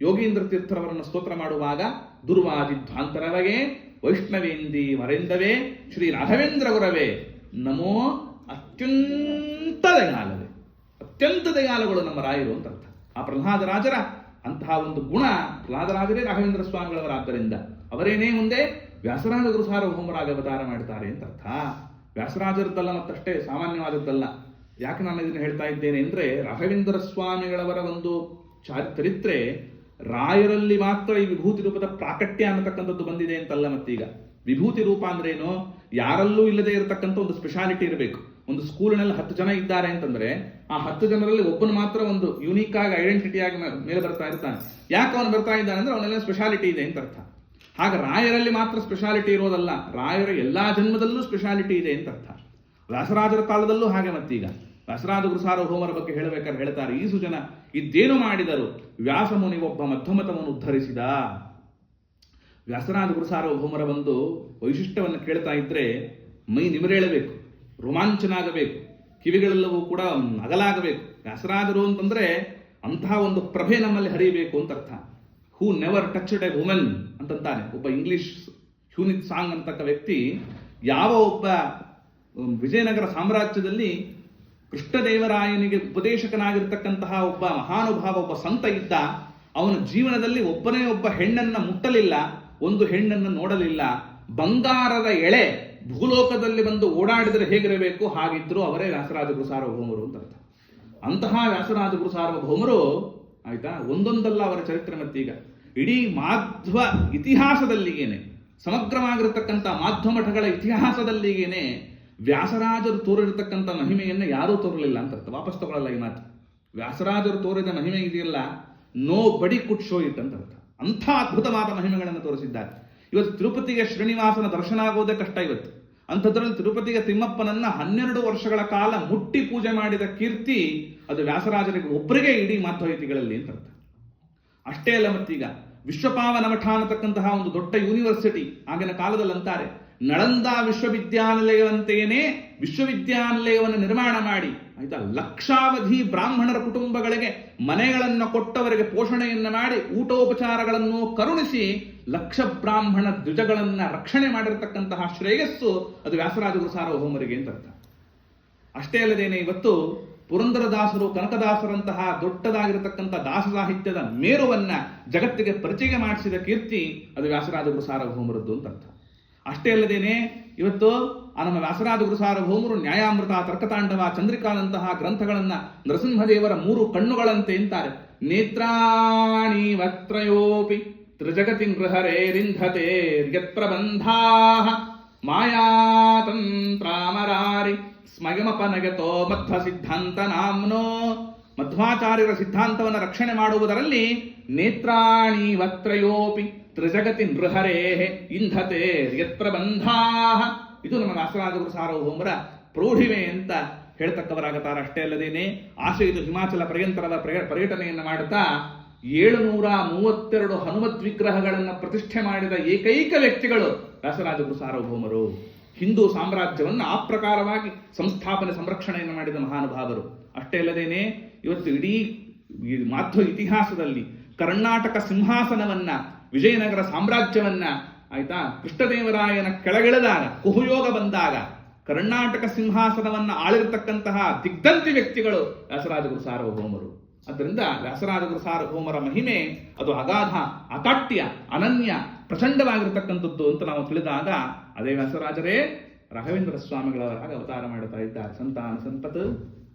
ಯೋಗೀಂದ್ರ ತೀರ್ಥರವರನ್ನು ಸ್ತೋತ್ರ ಮಾಡುವಾಗ ದುರ್ವಾದಿಧ್ವಾಂತರವಗೆ ವೈಷ್ಣವೇಂದಿ ವರೆಂದವೇ ಶ್ರೀ ರಾಘವೇಂದ್ರ ಗುರವೇ ನಮೋ ಅತ್ಯಂತ ದಯಾಳವೇ, ಅತ್ಯಂತ ದಯಾಳುಗಳು ನಮ್ಮ ರಾಯರು ಅಂತ ಅರ್ಥ. ಆ ಪ್ರಹ್ಲಾದರಾಜರ ಅಂತಹ ಒಂದು ಗುಣ, ಪ್ರಹ್ಲಾದರಾಜರೇ ರಾಘವೇಂದ್ರ ಸ್ವಾಮಿಗಳವರಾದ್ದರಿಂದ ಅವರೇನೇ ಮುಂದೆ ವ್ಯಾಸರಾಜ ಗುರು ಸಾರ್ವಭೌಮರಾಗಿ ಅವತಾರ ಮಾಡ್ತಾರೆ ಅಂತ ಅರ್ಥ. ವ್ಯಾಸರಾಜರದ್ದಲ್ಲ ಮತ್ತಷ್ಟೇ ಸಾಮಾನ್ಯವಾದದ್ದಲ್ಲ. ಯಾಕೆ ನಾನು ಇದನ್ನು ಹೇಳ್ತಾ ಇದ್ದೇನೆ ಅಂದ್ರೆ ರಾಘವೇಂದ್ರ ಸ್ವಾಮಿಗಳವರ ಒಂದು ಚರಿತ್ರೆ ರಾಯರಲ್ಲಿ ಮಾತ್ರ ಈ ವಿಭೂತಿ ರೂಪದ ಪ್ರಾಕಟ್ಯ ಅನ್ನತಕ್ಕಂಥದ್ದು ಬಂದಿದೆ ಅಂತಲ್ಲ. ಮತ್ತೀಗ ವಿಭೂತಿ ರೂಪ ಅಂದ್ರೆ ಏನು, ಯಾರಲ್ಲೂ ಇಲ್ಲದೆ ಇರತಕ್ಕಂಥ ಒಂದು ಸ್ಪೆಷಾಲಿಟಿ ಇರಬೇಕು. ಒಂದು ಸ್ಕೂಲಿನಲ್ಲಿ 10 ಜನ ಇದ್ದಾರೆ ಅಂತಂದ್ರೆ ಆ 10 ಜನರಲ್ಲಿ ಒಬ್ಬನು ಮಾತ್ರ ಒಂದು ಯುನೀಕ್ ಆಗಿ ಐಡೆಂಟಿಟಿ ಆಗಿ ಮೇಲೆ ಬರ್ತಾ ಇರ್ತಾನೆ. ಯಾಕೆ ಅವನು ಬರ್ತಾ ಇದ್ದಾನೆ ಅಂದ್ರೆ ಅವನೆಲ್ಲ ಸ್ಪೆಷಾಲಿಟಿ ಇದೆ ಅಂತ ಅರ್ಥ. ಹಾಗೆ ರಾಯರಲ್ಲಿ ಮಾತ್ರ ಸ್ಪೆಷಾಲಿಟಿ ಇರೋದಲ್ಲ, ರಾಯರ ಎಲ್ಲಾ ಜನ್ಮದಲ್ಲೂ ಸ್ಪೆಷಾಲಿಟಿ ಇದೆ ಅಂತ ಅರ್ಥ. ವ್ಯಾಸರಾಜರ ಕಾಲದಲ್ಲೂ ಹಾಗೆ. ಮತ್ತೀಗ ವ್ಯಾಸರಾಜ ಗುರು ಸಾರ್ವಭೌಮರ ಬಗ್ಗೆ ಹೇಳಬೇಕಾದ್ರೆ ಹೇಳ್ತಾರೆ, ಈ ಸುಜನ ಇದ್ದೇನು ಮಾಡಿದರು ವ್ಯಾಸ ಮುನಿ ಒಬ್ಬ ಮಧ್ಯಮತವನ್ನು ಉದ್ಧರಿಸಿದ. ವ್ಯಾಸರಾಜ ಗುರು ಸಾರ್ವಭೌಮರ ಒಂದು ವೈಶಿಷ್ಟ್ಯವನ್ನು ಕೇಳ್ತಾ ಇದ್ರೆ ಮೈ ನಿಮಿರೇಳಬೇಕು, ರೋಮಾಂಚನ ಆಗಬೇಕು, ಕಿವಿಗಳೆಲ್ಲವೂ ಕೂಡ ಅಗಲಾಗಬೇಕು. ವ್ಯಾಸರಾಜರು ಅಂತಂದ್ರೆ ಅಂತಹ ಒಂದು ಪ್ರಭೆ ನಮ್ಮಲ್ಲಿ ಹರಿಯಬೇಕು ಅಂತ ಅರ್ಥ. Who never touched a women ಅಂತಂತಾನೆ ಒಬ್ಬ ಇಂಗ್ಲಿಷ್ ಹ್ಯೂನಿತ್ ಸಾಂಗ್ ಅಂತಕ್ಕ ವ್ಯಕ್ತಿ. ಯಾವ ಒಬ್ಬ ವಿಜಯನಗರ ಸಾಮ್ರಾಜ್ಯದಲ್ಲಿ ಕೃಷ್ಣದೇವರಾಯನಿಗೆ ಉಪದೇಶಕನಾಗಿರ್ತಕ್ಕಂತಹ ಒಬ್ಬ ಮಹಾನುಭಾವ, ಒಬ್ಬ ಸಂತ ಇದ್ದ, ಅವನ ಜೀವನದಲ್ಲಿ ಒಬ್ಬನೇ ಒಬ್ಬ ಹೆಣ್ಣನ್ನ ಮುಟ್ಟಲಿಲ್ಲ, ಒಂದು ಹೆಣ್ಣನ್ನು ನೋಡಲಿಲ್ಲ. ಬಂಗಾರದ ಎಳೆ ಭೂಲೋಕದಲ್ಲಿ ಬಂದು ಓಡಾಡಿದರೆ ಹೇಗಿರಬೇಕು ಹಾಗಿದ್ರು ಅವರೇ ವ್ಯಾಸರಾಜ ಗುರು ಸಾರ್ವಭೌಮರು ಅಂತ ಅರ್ಥ. ಅಂತಹ ವ್ಯಾಸರಾಜ ಗುರು ಸಾರ್ವಭೌಮರು ಆಯ್ತಾ, ಒಂದೊಂದಲ್ಲ ಅವರ ಚರಿತ್ರೆ. ಮತ್ತೀಗ ಇಡೀ ಮಾಧ್ವ ಇತಿಹಾಸದಲ್ಲಿಗೇನೆ, ಸಮಗ್ರವಾಗಿರತಕ್ಕಂಥ ಮಾಧ್ವ ಮಠಗಳ ಇತಿಹಾಸದಲ್ಲಿಗೇನೆ ವ್ಯಾಸರಾಜರು ತೋರಿರತಕ್ಕಂಥ ಮಹಿಮೆಯನ್ನು ಯಾರೂ ತೋರಲಿಲ್ಲ ಅಂತ ಅರ್ಥ. ವಾಪಸ್ ತಗೊಳ್ಳಲ್ಲ ಈ ಮಾತು. ವ್ಯಾಸರಾಜರು ತೋರಿದ ಮಹಿಮೆ ಇದೆಯಲ್ಲ, ನೋ ಬಡಿ ಕುಡ್ ಶೋ ಇಟ್ ಅಂತ ಅರ್ಥ. ಅಂಥ ಅದ್ಭುತವಾದ ಮಹಿಮೆಗಳನ್ನು ತೋರಿಸಿದ್ದಾರೆ. ಇವತ್ತು ತಿರುಪತಿಗೆ ಶ್ರೀನಿವಾಸನ ದರ್ಶನ ಆಗೋದೇ ಕಷ್ಟ ಇವತ್ತು. ಅಂಥದ್ರಲ್ಲಿ ತಿರುಪತಿಗೆ ತಿಮ್ಮಪ್ಪನನ್ನ 12 ವರ್ಷಗಳ ಕಾಲ ಮುಟ್ಟಿ ಪೂಜೆ ಮಾಡಿದ ಕೀರ್ತಿ ಅದು ವ್ಯಾಸರಾಜರಿಗೆ ಒಬ್ಬರಿಗೆ ಇಡೀ ಮಾಧ್ವೈತಿಗಳಲ್ಲಿ ಅಂತ ಅರ್ಥ. ಅಷ್ಟೇ ಅಲ್ಲ, ಮತ್ತೀಗ ವಿಶ್ವಪಾವನ ಮಠ ಅನ್ನತಕ್ಕಂತಹ ಒಂದು ದೊಡ್ಡ ಯೂನಿವರ್ಸಿಟಿ ಆಗಿನ ಕಾಲದಲ್ಲಿ ಅಂತಾರೆ, ನಳಂದ ವಿಶ್ವವಿದ್ಯಾನಿಲಯವಂತೆಯೇ ವಿಶ್ವವಿದ್ಯಾನಿಲಯವನ್ನು ನಿರ್ಮಾಣ ಮಾಡಿ ಆಯ್ತಾ, ಲಕ್ಷಾವಧಿ ಬ್ರಾಹ್ಮಣರ ಕುಟುಂಬಗಳಿಗೆ ಮನೆಗಳನ್ನು ಕೊಟ್ಟವರಿಗೆ ಪೋಷಣೆಯನ್ನು ಮಾಡಿ ಊಟೋಪಚಾರಗಳನ್ನು ಕರುಣಿಸಿ ಲಕ್ಷ ಬ್ರಾಹ್ಮಣ ದ್ವಿಜಗಳನ್ನ ರಕ್ಷಣೆ ಮಾಡಿರತಕ್ಕಂತಹ ಶ್ರೇಯಸ್ಸು ಅದು ವ್ಯಾಸರಾಜ ಗುರು ಸಾರ್ವಭೌಮರಿಗೆ ಅಂತ ಅರ್ಥ. ಅಷ್ಟೇ ಅಲ್ಲದೇನೆ ಇವತ್ತು ಪುರಂದರದಾಸರು, ಕನಕದಾಸರಂತಹ ದೊಡ್ಡದಾಗಿರತಕ್ಕಂಥ ದಾಸ ಸಾಹಿತ್ಯದ ಮೇರುವನ್ನ ಜಗತ್ತಿಗೆ ಪರಿಚಯ ಮಾಡಿಸಿದ ಕೀರ್ತಿ ಅದು ವ್ಯಾಸರಾಜ ಗುರು ಸಾರ್ವಭೌಮರದ್ದು ಅಂತ ಅರ್ಥ. ಅಷ್ಟೇ ಅಲ್ಲದೇನೆ ಇವತ್ತು ನಮ್ಮ ವ್ಯಾಸರಾಜ ಗುರುಸಾರ್ವಭೌಮರು ನ್ಯಾಯಾಮೃತ, ತರ್ಕತಾಂಡವ, ಚಂದ್ರಿಕಾದಂತಹ ಗ್ರಂಥಗಳನ್ನ ನರಸಿಂಹದೇವರ 3 ಕಣ್ಣುಗಳಂತೆ ಅಂತಾರೆ. ನೇತ್ರಾಣಿ ವಕ್ತ್ರಯೋಪಿ ತ್ರಿಜಗತಿ ನೃಹರೇರಿಂಧತೆ ಯತ್ಪ್ರಬಂಧಾ ಮಾಯಾತಂತ್ರಾಮರಾರಿ ಸ್ಮಯಮಪನಗತೋ ಮಧ್ವ ಸಿದ್ಧಾಂತ ನಾಮ್ನೋ. ಮಧ್ವಾಚಾರ್ಯರ ಸಿದ್ಧಾಂತವನ್ನು ರಕ್ಷಣೆ ಮಾಡುವುದರಲ್ಲಿ ನೇತ್ರಾಣಿ ವಕ್ತ್ರಯೋಪಿ ತ್ರಿಜಗತಿ ನೃಹರೇ ಇಂಧತೆ ಯತ್ಪ್ರಬಂಧಾ, ಇದು ನಮ್ಮ ವ್ಯಾಸರಾಜ ಗುರು ಸಾರ್ವಭೌಮರ ಪ್ರೌಢಿಮೆ ಅಂತ ಹೇಳ್ತಕ್ಕವರಾಗುತ್ತಾರೆ. ಅಷ್ಟೇ ಅಲ್ಲದೇನೆ ಆಶೆದು ಹಿಮಾಚಲ ಪರ್ಯಂತರದ ಪರ್ಯಟನೆಯನ್ನು ಮಾಡುತ್ತಾ 732 ಹನುಮತ್ ವಿಗ್ರಹಗಳನ್ನು ಪ್ರತಿಷ್ಠೆ ಮಾಡಿದ ಏಕೈಕ ವ್ಯಕ್ತಿಗಳು ವ್ಯಾಸರಾಜ ಗುರು ಸಾರ್ವಭೌಮರು. ಹಿಂದೂ ಸಾಮ್ರಾಜ್ಯವನ್ನು ಆ ಪ್ರಕಾರವಾಗಿ ಸಂಸ್ಥಾಪನೆ ಸಂರಕ್ಷಣೆಯನ್ನು ಮಾಡಿದ ಮಹಾನುಭಾವರು. ಅಷ್ಟೇ ಅಲ್ಲದೇನೆ ಇವತ್ತು ಇಡೀ ಮಾಧ್ವ ಇತಿಹಾಸದಲ್ಲಿ ಕರ್ನಾಟಕ ಸಿಂಹಾಸನವನ್ನ, ವಿಜಯನಗರ ಸಾಮ್ರಾಜ್ಯವನ್ನ ಆಯ್ತಾ, ಕೃಷ್ಣದೇವರಾಯನ ಕೆಳಗಿಳಿದಾಗ, ಕುಹುಯೋಗ ಬಂದಾಗ ಕರ್ನಾಟಕ ಸಿಂಹಾಸನವನ್ನ ಆಳಿರತಕ್ಕಂತಹ ದಿಗ್ಧಂತಿ ವ್ಯಕ್ತಿಗಳು ವ್ಯಾಸರಾಜ ಗುರು ಸಾರ್ವಭೌಮರು. ಆದ್ದರಿಂದ ವ್ಯಾಸರಾಜ ಗುರು ಸಾರ್ವಭೌಮರ ಮಹಿಮೆ ಅದು ಅಗಾಧ, ಅಕಾಟ್ಯ, ಅನನ್ಯ, ಪ್ರಚಂಡವಾಗಿರತಕ್ಕಂಥದ್ದು ಅಂತ ನಾವು ತಿಳಿದಾಗ ಅದೇ ವ್ಯಾಸರಾಜರೇ ರಾಘವೇಂದ್ರ ಸ್ವಾಮಿಗಳವರಾಗ ಅವತಾರ ಮಾಡುತ್ತಾ ಇದ್ದಾರೆ. ಸಂತಾನ ಸಂಪತ್,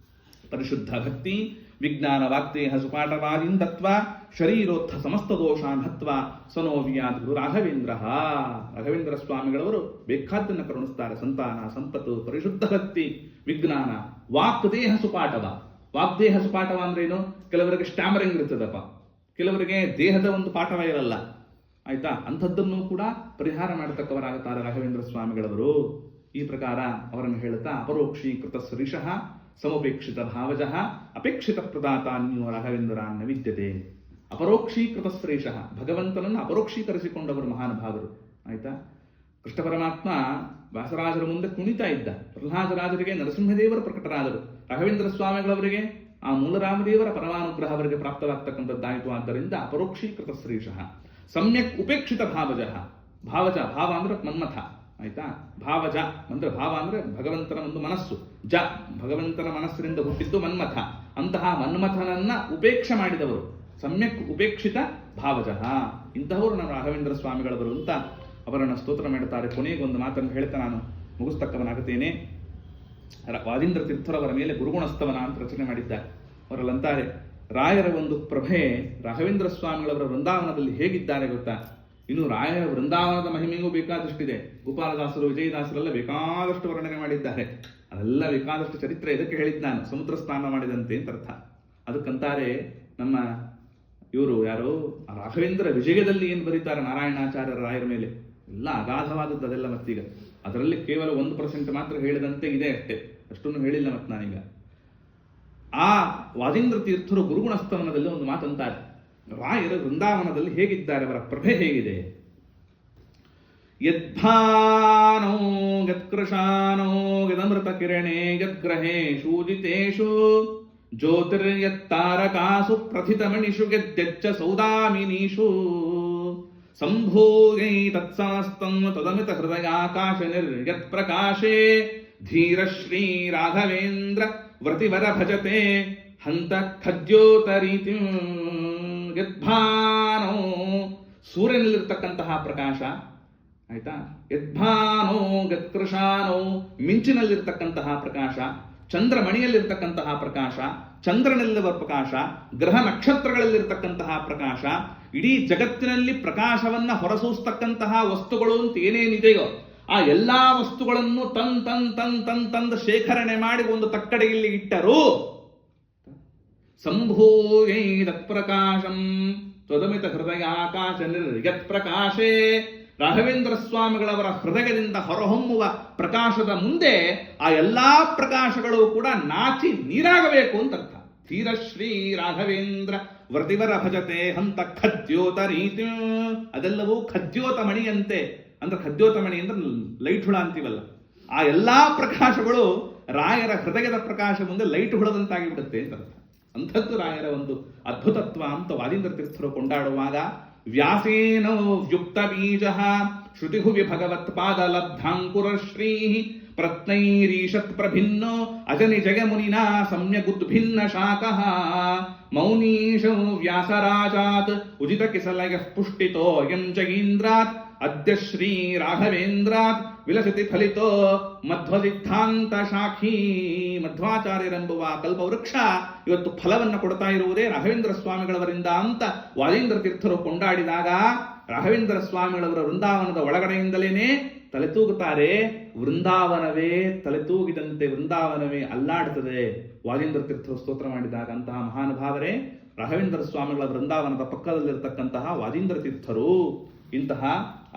ಪರಿಶುದ್ಧ ಭಕ್ತಿ, ವಿಜ್ಞಾನ ವಾಕ್ತೇಹ ಸುಪಾಠವಾದಿಂದತ್ವ, ಶರೀರೋತ್ಥ ಸಮಸ್ತ ದೋಷಾನ್ ಹತ್ವ ಸನೋವಿಯಾದ್ ಗುರು ರಾಘವೇಂದ್ರ. ರಾಘವೇಂದ್ರ ಸ್ವಾಮಿಗಳವರು ಬೇಕಾದ್ದನ್ನು ಕರುಣಿಸ್ತಾರೆ. ಸಂತಾನ ಸಂಪತ್ತು, ಪರಿಶುದ್ಧ ಭಕ್ತಿ, ವಿಜ್ಞಾನ, ವಾಕ್ದೇಹ ಸುಪಾಠವ. ವಾಗ್ದೇಹ ಸುಪಾಠವ ಅಂದ್ರೇನು? ಕೆಲವರಿಗೆ ಸ್ಟ್ಯಾಮರಿಂಗ್ ಇರ್ತದಪ್ಪ, ಕೆಲವರಿಗೆ ದೇಹದ ಒಂದು ಪಾಠವ ಇರಲ್ಲ, ಆಯ್ತಾ, ಅಂಥದ್ದನ್ನು ಕೂಡ ಪರಿಹಾರ ಮಾಡತಕ್ಕವರಾಗುತ್ತಾರೆ ರಾಘವೇಂದ್ರ ಸ್ವಾಮಿಗಳವರು. ಈ ಪ್ರಕಾರ ಅವರನ್ನು ಹೇಳುತ್ತಾ ಅಪರೋಕ್ಷೀಕೃತ ಸರಿಷಃ ಸಮಪೇಕ್ಷಿತ ಭಾವಜಃ ಅಪೇಕ್ಷಿತ ಪ್ರದಾತಾನ್ಯೋ ರಾಘವೇಂದ್ರಾನ್ನ ವಿದ್ಯತೆ. ಅಪರೋಕ್ಷೀಕೃತ ಶ್ರೇಷಃ, ಭಗವಂತನನ್ನು ಅಪರೋಕ್ಷೀಕರಿಸಿಕೊಂಡವರು ಮಹಾನುಭಾವರು. ಆಯ್ತಾ, ಕೃಷ್ಣ ಪರಮಾತ್ಮ ವ್ಯಾಸರಾಜರ ಮುಂದೆ ಕುಣಿತಾ ಇದ್ದ. ಪ್ರಹ್ಲಾದರಾಜರಿಗೆ ನರಸಿಂಹದೇವರು ಪ್ರಕಟರಾದರು. ರಾಘವೇಂದ್ರ ಸ್ವಾಮಿಗಳವರಿಗೆ ಆ ಮೂಲರಾಮದೇವರ ಪರಮಾನುಗ್ರಹ ಅವರಿಗೆ ಪ್ರಾಪ್ತವಾಗ್ತಕ್ಕಂಥದ್ದಾಯಿತು. ಆದ್ದರಿಂದ ಅಪರೋಕ್ಷೀಕೃತ ಶ್ರೇಷಃ ಸಮ್ಯಕ್ ಉಪೇಕ್ಷಿತ ಭಾವಜಃ. ಭಾವಜ, ಭಾವ ಅಂದ್ರೆ ಮನ್ಮಥ, ಆಯ್ತಾ, ಭಾವಜ ಅಂದ್ರೆ ಭಾವ ಅಂದ್ರೆ ಭಗವಂತನ ಒಂದು ಮನಸ್ಸು, ಜ ಭಗವಂತನ ಮನಸ್ಸಿನಿಂದ ಹುಟ್ಟಿದ್ದು ಮನ್ಮಥ. ಅಂತಹ ಮನ್ಮಥನನ್ನ ಉಪೇಕ್ಷೆ ಮಾಡಿದವರು ಸಮ್ಯಕ್ ಉಪೇಕ್ಷಿತ ಭಾವಜಃ. ಇಂತಹವರು ನಮ್ಮ ರಾಘವೇಂದ್ರ ಸ್ವಾಮಿಗಳವರು ಅಂತ ಅವರನ್ನು ಸ್ತೋತ್ರ ಮಾಡುತ್ತಾರೆ. ಕೊನೆಗೊಂದು ಮಾತನ್ನು ಹೇಳ್ತಾ ನಾನು ಮುಗಿಸ್ತಕ್ಕವನಾಗುತ್ತೇನೆ. ವಾದೀಂದ್ರ ತೀರ್ಥರವರ ಮೇಲೆ ಗುರುಗುಣಸ್ತವನ ಅಂತ ರಚನೆ ಮಾಡಿದ್ದಾರೆ. ಅವರಲ್ಲಂತಾರೆ, ರಾಯರ ಒಂದು ಪ್ರಭೆ ರಾಘವೇಂದ್ರ ಸ್ವಾಮಿಗಳವರ ವೃಂದಾವನದಲ್ಲಿ ಹೇಗಿದ್ದಾರೆ ಗೊತ್ತಾ? ಇನ್ನು ರಾಯರ ವೃಂದಾವನದ ಮಹಿಮೆಗೂ ಬೇಕಾದಷ್ಟಿದೆ. ಗೋಪಾಲದಾಸರು, ವಿಜಯದಾಸರೆಲ್ಲ ಬೇಕಾದಷ್ಟು ವರ್ಣನೆ ಮಾಡಿದ್ದಾರೆ. ಅದೆಲ್ಲ ಬೇಕಾದಷ್ಟು ಚರಿತ್ರೆ. ಇದಕ್ಕೆ ಹೇಳಿದ್ದು ನಾನು ಸಮುದ್ರ ಸ್ನಾನ ಮಾಡಿದಂತೆ ಅಂತ ಅರ್ಥ. ಅದಕ್ಕಂತಾರೆ ನಮ್ಮ ಇವರು ಯಾರು ರಾಘವೇಂದ್ರ ವಿಜಯದಲ್ಲಿ ಏನು ಬರೀತಾರೆ ನಾರಾಯಣಾಚಾರ್ಯರ ರಾಯರ ಮೇಲೆ, ಎಲ್ಲ ಅಗಾಧವಾದದ್ದು ಅದೆಲ್ಲ. ಮತ್ತೀಗ ಅದರಲ್ಲಿ ಕೇವಲ 1% ಮಾತ್ರ ಹೇಳಿದಂತೆ ಇದೆ ಅಷ್ಟೇ, ಅಷ್ಟೊಂದು ಹೇಳಿಲ್ಲ ಮತ್ತೆ ನಾನೀಗ. ಆ ವಾದೀಂದ್ರ ತೀರ್ಥರು ಗುರುಗುಣಸ್ತವನದಲ್ಲಿ ಒಂದು ಮಾತಂತಾರೆ, ರಾಯರ ವೃಂದಾವನದಲ್ಲಿ ಹೇಗಿದ್ದಾರೆ, ಅವರ ಪ್ರಭೆ ಹೇಗಿದೆ. ಯದ್ಭಾನೋ ಯತ್ಕೃಶಾನೋ ಯದಮೃತ ಕಿರಣೇ ಯದ್ಗ್ರಹೇಶು ಜಿತೇಶು ಜ್ಯೋತಿರ್ಯತ್ತಾರಕಾಸು ಪ್ರಥಿತಮಣಿಷು ಯದ್ಯಚ್ಚ ಸೌದಾಮಿನೀಷು ಸಂಭೋಗೈ ತತ್ಸಮಸ್ತಂ ತದಮಿತ ಹೃದಯಾಕಾಶ ನಿರ್ಯತ್ ಪ್ರಕಾಶೇ ಧೀರ ಶ್ರೀ ರಾಘವೇಂದ್ರ ವ್ರತಿವರ ಭಜತೆ ಹಂತ ಖದ್ಯೋತರೀತಿ. ಯದ್ಭಾನೋ ಸೂರ್ಯನಲ್ಲಿರ್ತಕ್ಕಂತಹ ಪ್ರಕಾಶ, ಆಯ್ತಾ, ಯದ್ಭಾನೋ ಯತ್ಕೃಶಾನೋ ಮಿಂಚಿನಲ್ಲಿರ್ತಕ್ಕಂತಹ ಪ್ರಕಾಶ, ಚಂದ್ರಮಣಿಯಲ್ಲಿರ್ತಕ್ಕಂತಹ ಪ್ರಕಾಶ, ಚಂದ್ರನಲ್ಲಿರುವ ಪ್ರಕಾಶ, ಗ್ರಹ ನಕ್ಷತ್ರಗಳಲ್ಲಿರ್ತಕ್ಕಂತಹ ಪ್ರಕಾಶ, ಇಡೀ ಜಗತ್ತಿನಲ್ಲಿ ಪ್ರಕಾಶವನ್ನ ಹೊರಸೂಸ್ತಕ್ಕಂತಹ ವಸ್ತುಗಳು ಅಂತ ಏನೇನಿದೆಯೋ ಆ ಎಲ್ಲಾ ವಸ್ತುಗಳನ್ನು ತಂದು ಶೇಖರಣೆ ಮಾಡಿ ಒಂದು ತಕ್ಕಡೆಯಲ್ಲಿ ಇಟ್ಟರು. ಸಂಭೂಯೈ ತತ್ಪ್ರಕಾಶಂ ತ್ವದಮಿತ ಹೃದಯ ಆಕಾಶ ನಿರ್ಯತ್ ಪ್ರಕಾಶೇ. ರಾಘವೇಂದ್ರ ಸ್ವಾಮಿಗಳವರ ಹೃದಯದಿಂದ ಹೊರಹೊಮ್ಮುವ ಪ್ರಕಾಶದ ಮುಂದೆ ಆ ಎಲ್ಲಾ ಪ್ರಕಾಶಗಳು ಕೂಡ ನಾಚಿ ನೀರಾಗಬೇಕು ಅಂತ ಅರ್ಥ. ಧೀರ ಶ್ರೀ ರಾಘವೇಂದ್ರ ವ್ರತಿವರ ಭಜತೆ ಹಂತ ಖದ್ಯೋತ ರೀತಿ. ಅದೆಲ್ಲವೂ ಖದ್ಯೋತ ಮಣಿಯಂತೆ, ಅಂದ್ರೆ ಖದ್ಯೋತ ಮಣಿ ಅಂದ್ರೆ ಲೈಟ್ ಹುಳ ಅಂತೀವಲ್ಲ, ಆ ಎಲ್ಲಾ ಪ್ರಕಾಶಗಳು ರಾಯರ ಹೃದಯದ ಪ್ರಕಾಶ ಮುಂದೆ ಲೈಟ್ ಹುಳದಂತಾಗಿ ಬಿಡುತ್ತೆ ಅಂತ ಅರ್ಥ. ಅಂಥದ್ದು ರಾಯರ ಒಂದು ಅದ್ಭುತತ್ವ ಅಂತ ವಾದೀಂದ್ರ ತೀರ್ಥರು ಕೊಂಡಾಡುವಾಗ, ವ್ಯಾಸೇನೋ ವ್ಯುಕ್ತ ಬೀಜ ಶ್ರುತಿಹುವಿ ಭಗವತ್ಪಾದ ಲಬ್ಧಾಂಕುರ ಶ್ರೀ ಪ್ರತ್ನೈರೀಶತ್ ಪ್ರಭಿನ್ನೋ ಅಜನಿ ಜಯಮುನಿನಾ ಸಮ್ಯಗುದ್ಭಿನ್ನ ಶಾಖಃ ಮೌನೀಶೋ ವ್ಯಾಸರಾಜಾತ್ ಉಜಿತ ಕಿಸಲಯ ಪುಷ್ಟಿತೋ ಯಂ ಜಗೀಂದ್ರಾತ್ ಅದ್ಯ ಶ್ರೀ ರಾಘವೇಂದ್ರಾತ್ ವಿಲಸತಿ ಫಲಿತೋ ಮಧ್ವದಿಗ್ಧಾಂತ ಶಾಖೀ. ಮಧ್ವಾಚಾರ್ಯರೆಂಬುವ ಕಲ್ಪವೃಕ್ಷ ಇವತ್ತು ಫಲವನ್ನು ಕೊಡ್ತಾ ಇರುವುದೇ ರಾಘವೇಂದ್ರ ಸ್ವಾಮಿಗಳವರಿಂದ ಅಂತ ವಾದೀಂದ್ರ ತೀರ್ಥರು ಕೊಂಡಾಡಿದಾಗ ರಾಘವೇಂದ್ರ ಸ್ವಾಮಿಗಳವರ ವೃಂದಾವನದ ಒಳಗಡೆಯಿಂದಲೇನೆ ತಲೆತೂಗುತ್ತಾರೆ. ವೃಂದಾವನವೇ ತಲೆತೂಗಿದಂತೆ ವೃಂದಾವನವೇ ಅಲ್ಲಾಡುತ್ತದೆ ವಾದೀಂದ್ರ ತೀರ್ಥರು ಸ್ತೋತ್ರ ಮಾಡಿದಾಗ. ಅಂತಹ ಮಹಾನುಭಾವರೇ ರಾಘವೇಂದ್ರ ಸ್ವಾಮಿಗಳ ವೃಂದಾವನದ ಪಕ್ಕದಲ್ಲಿರತಕ್ಕಂತಹ ವಾದೀಂದ್ರ ತೀರ್ಥರು. ಇಂತಹ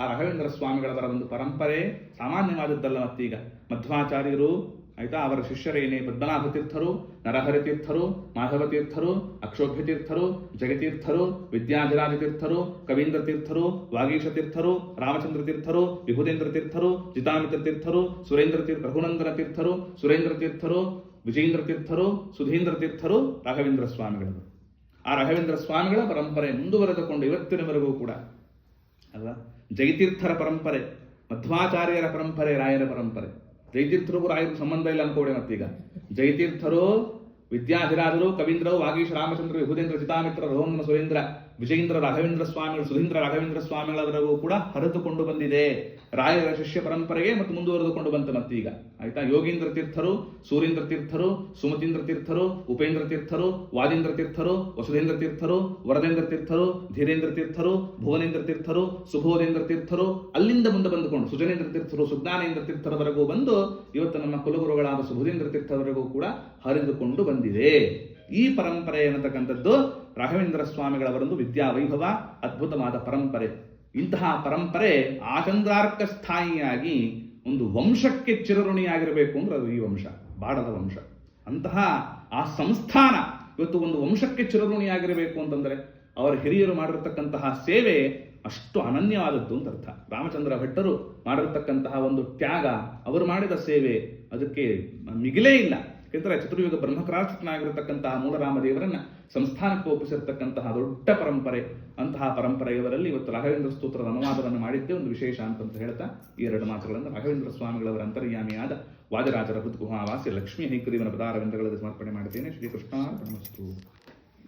ಆ ರಾಘವೇಂದ್ರ ಸ್ವಾಮಿಗಳವರ ಒಂದು ಪರಂಪರೆ ಸಾಮಾನ್ಯವಾದದ್ದಲ್ಲ. ಮತ್ತೀಗ ಮಧ್ವಾಚಾರ್ಯರು ಆಯ್ತಾ, ಅವರ ಶಿಷ್ಯರೇನೇ ಪದ್ಮನಾಭ ತೀರ್ಥರು, ನರಹರಿ ತೀರ್ಥರು, ಮಾಧವ ತೀರ್ಥರು, ಅಕ್ಷೋಭ್ಯ ತೀರ್ಥರು, ಜಗತೀರ್ಥರು, ವಿದ್ಯಾಧಿರಾಜ ತೀರ್ಥರು, ಕವೀಂದ್ರ ತೀರ್ಥರು, ವಾಗೀಶ ತೀರ್ಥರು, ರಾಮಚಂದ್ರ ತೀರ್ಥರು, ವಿಭುದೇಂದ್ರ ತೀರ್ಥರು, ಜಿತಾಮಿತ್ರ ತೀರ್ಥರು, ಸುರೇಂದ್ರ ತೀರ್ಥ, ರಘುನಂದನ ತೀರ್ಥರು, ಸುರೇಂದ್ರ ತೀರ್ಥರು, ವಿಜಯೇಂದ್ರ ತೀರ್ಥರು, ಸುಧೀಂದ್ರ ತೀರ್ಥರು, ರಾಘವೇಂದ್ರ ಸ್ವಾಮಿಗಳು. ಆ ರಾಘವೇಂದ್ರ ಸ್ವಾಮಿಗಳ ಪರಂಪರೆ ಮುಂದುವರೆದುಕೊಂಡು ಇವತ್ತಿನವರೆಗೂ ಕೂಡ ಅಲ್ವಾ. ಜಯತೀರ್ಥರ ಪರಂಪರೆ, ಮಧ್ವಾಚಾರ್ಯರ ಪರಂಪರೆ, ರಾಯರ ಪರಂಪರೆ. ಜಯತೀರ್ಥರಿಗೂ ರಾಯರಿಗೂ ಸಂಬಂಧ ಇಲ್ಲ ಅನ್ಕೋಡೆ. ಮತ್ತೀಗ ಜಯತೀರ್ಥರು, ವಿದ್ಯಾಧಿರಾಜರು, ಕವೀಂದ್ರರು, ವಾಗೀಶ, ರಾಮಚಂದ್ರ, ವಿಭುದೇಂದ್ರ, ಚಿತಾಮಿತ್ರ, ರಘುನಂದನ, ಸುರೇಂದ್ರ, ವಿಜಯೇಂದ್ರ ರಾಘವೇಂದ್ರ ಸ್ವಾಮಿಗಳು, ಸುಧೀಂದ್ರ ರಾಘವೇಂದ್ರ ಸ್ವಾಮಿಗಳವರೆಗೂ ಕೂಡ ಹರಿದುಕೊಂಡು ಬಂದಿದೆ. ರಾಯರ ಶಿಷ್ಯ ಪರಂಪರೆಗೆ ಮತ್ತು ಮುಂದುವರೆದುಕೊಂಡು ಬಂತು ಮತ್ತೀಗ ಆಯ್ತಾ. ಯೋಗೀಂದ್ರ ತೀರ್ಥರು, ಸೂರೇಂದ್ರ ತೀರ್ಥರು, ಸುಮತೀಂದ್ರ ತೀರ್ಥರು, ಉಪೇಂದ್ರ ತೀರ್ಥರು, ವಾದೀಂದ್ರ ತೀರ್ಥರು, ವಸುಧೇಂದ್ರ ತೀರ್ಥರು, ವರದೇಂದ್ರ ತೀರ್ಥರು, ಧೀರೇಂದ್ರ ತೀರ್ಥರು, ಭುವನೇಂದ್ರ ತೀರ್ಥರು, ಸುಬೋಧೇಂದ್ರ ತೀರ್ಥರು, ಅಲ್ಲಿಂದ ಮುಂದೆ ಬಂದುಕೊಂಡು ಸುಜನೇಂದ್ರ ತೀರ್ಥರು, ಸುಜ್ಞಾನೇಂದ್ರ ತೀರ್ಥರವರೆಗೂ ಬಂದು ಇವತ್ತು ನಮ್ಮ ಕುಲಗುರುಗಳಾದ ಸುಬೋಧೇಂದ್ರ ತೀರ್ಥರವರೆಗೂ ಕೂಡ ಹರಿದುಕೊಂಡು ಬಂದಿದೆ. ಈ ಪರಂಪರೆ ಅನ್ನತಕ್ಕಂಥದ್ದು ರಾಘವೇಂದ್ರ ಸ್ವಾಮಿಗಳವರೊಂದು ವಿದ್ಯಾ ವೈಭವ, ಅದ್ಭುತವಾದ ಪರಂಪರೆ. ಇಂತಹ ಪರಂಪರೆ ಆಚಂದ್ರಾರ್ಕ ಸ್ಥಾಯಿಯಾಗಿ ಒಂದು ವಂಶಕ್ಕೆ ಚಿರಋಣಿಯಾಗಿರಬೇಕು ಅಂದ್ರೆ ಅದು ಈ ವಂಶ, ಬಾಡದ ವಂಶ. ಅಂತಹ ಆ ಸಂಸ್ಥಾನ ಇವತ್ತು ಒಂದು ವಂಶಕ್ಕೆ ಚಿರಋಣಿಯಾಗಿರಬೇಕು ಅಂತಂದ್ರೆ ಅವರ ಹಿರಿಯರು ಮಾಡಿರತಕ್ಕಂತಹ ಸೇವೆ ಅಷ್ಟು ಅನನ್ಯವಾದದ್ದು ಅಂತ ಅರ್ಥ. ರಾಮಚಂದ್ರ ಭಟ್ಟರು ಮಾಡಿರತಕ್ಕಂತಹ ಒಂದು ತ್ಯಾಗ, ಅವರು ಮಾಡಿದ ಸೇವೆ ಅದಕ್ಕೆ ಮಿಗಿಲೇ ಇಲ್ಲ. ಯಾಕೆಂದರೆ ಚತುರ್ಯುಗ ಬ್ರಹ್ಮಕರಾಚಿತನಾಗಿರತಕ್ಕಂತಹ ಮೂಲರಾಮದೇವರನ್ನ ಸಂಸ್ಥಾನಕ್ಕೆ ಒಪ್ಪಿಸಿರ್ತಕ್ಕಂತಹ ದೊಡ್ಡ ಪರಂಪರೆ. ಅಂತಹ ಪರಂಪರೆಯವರಲ್ಲಿ ಇವತ್ತು ರಾಘವೇಂದ್ರ ಸ್ತೋತ್ರದ ಅನುವಾದವನ್ನು ಮಾಡಿದ್ದೇ ಒಂದು ವಿಶೇಷ ಅಂತ ಹೇಳ್ತಾ ಈ ಎರಡು ಮಾತುಗಳನ್ನು ರಾಘವೇಂದ್ರ ಸ್ವಾಮಿಗಳವರ ಅಂತರ್ಯಾಮಿಯಾದ ವಾದಿರಾಜರ ಹೃದ್ಗುಹಾವಾಸಿ ಲಕ್ಷ್ಮೀ ಹೈಕದೇವನ ಪದಾರವಿಂದಗಳಲ್ಲಿ ಸಮರ್ಪಣೆ ಮಾಡುತ್ತೇನೆ. ಶ್ರೀಕೃಷ್ಣ ನಮಸ್ತು.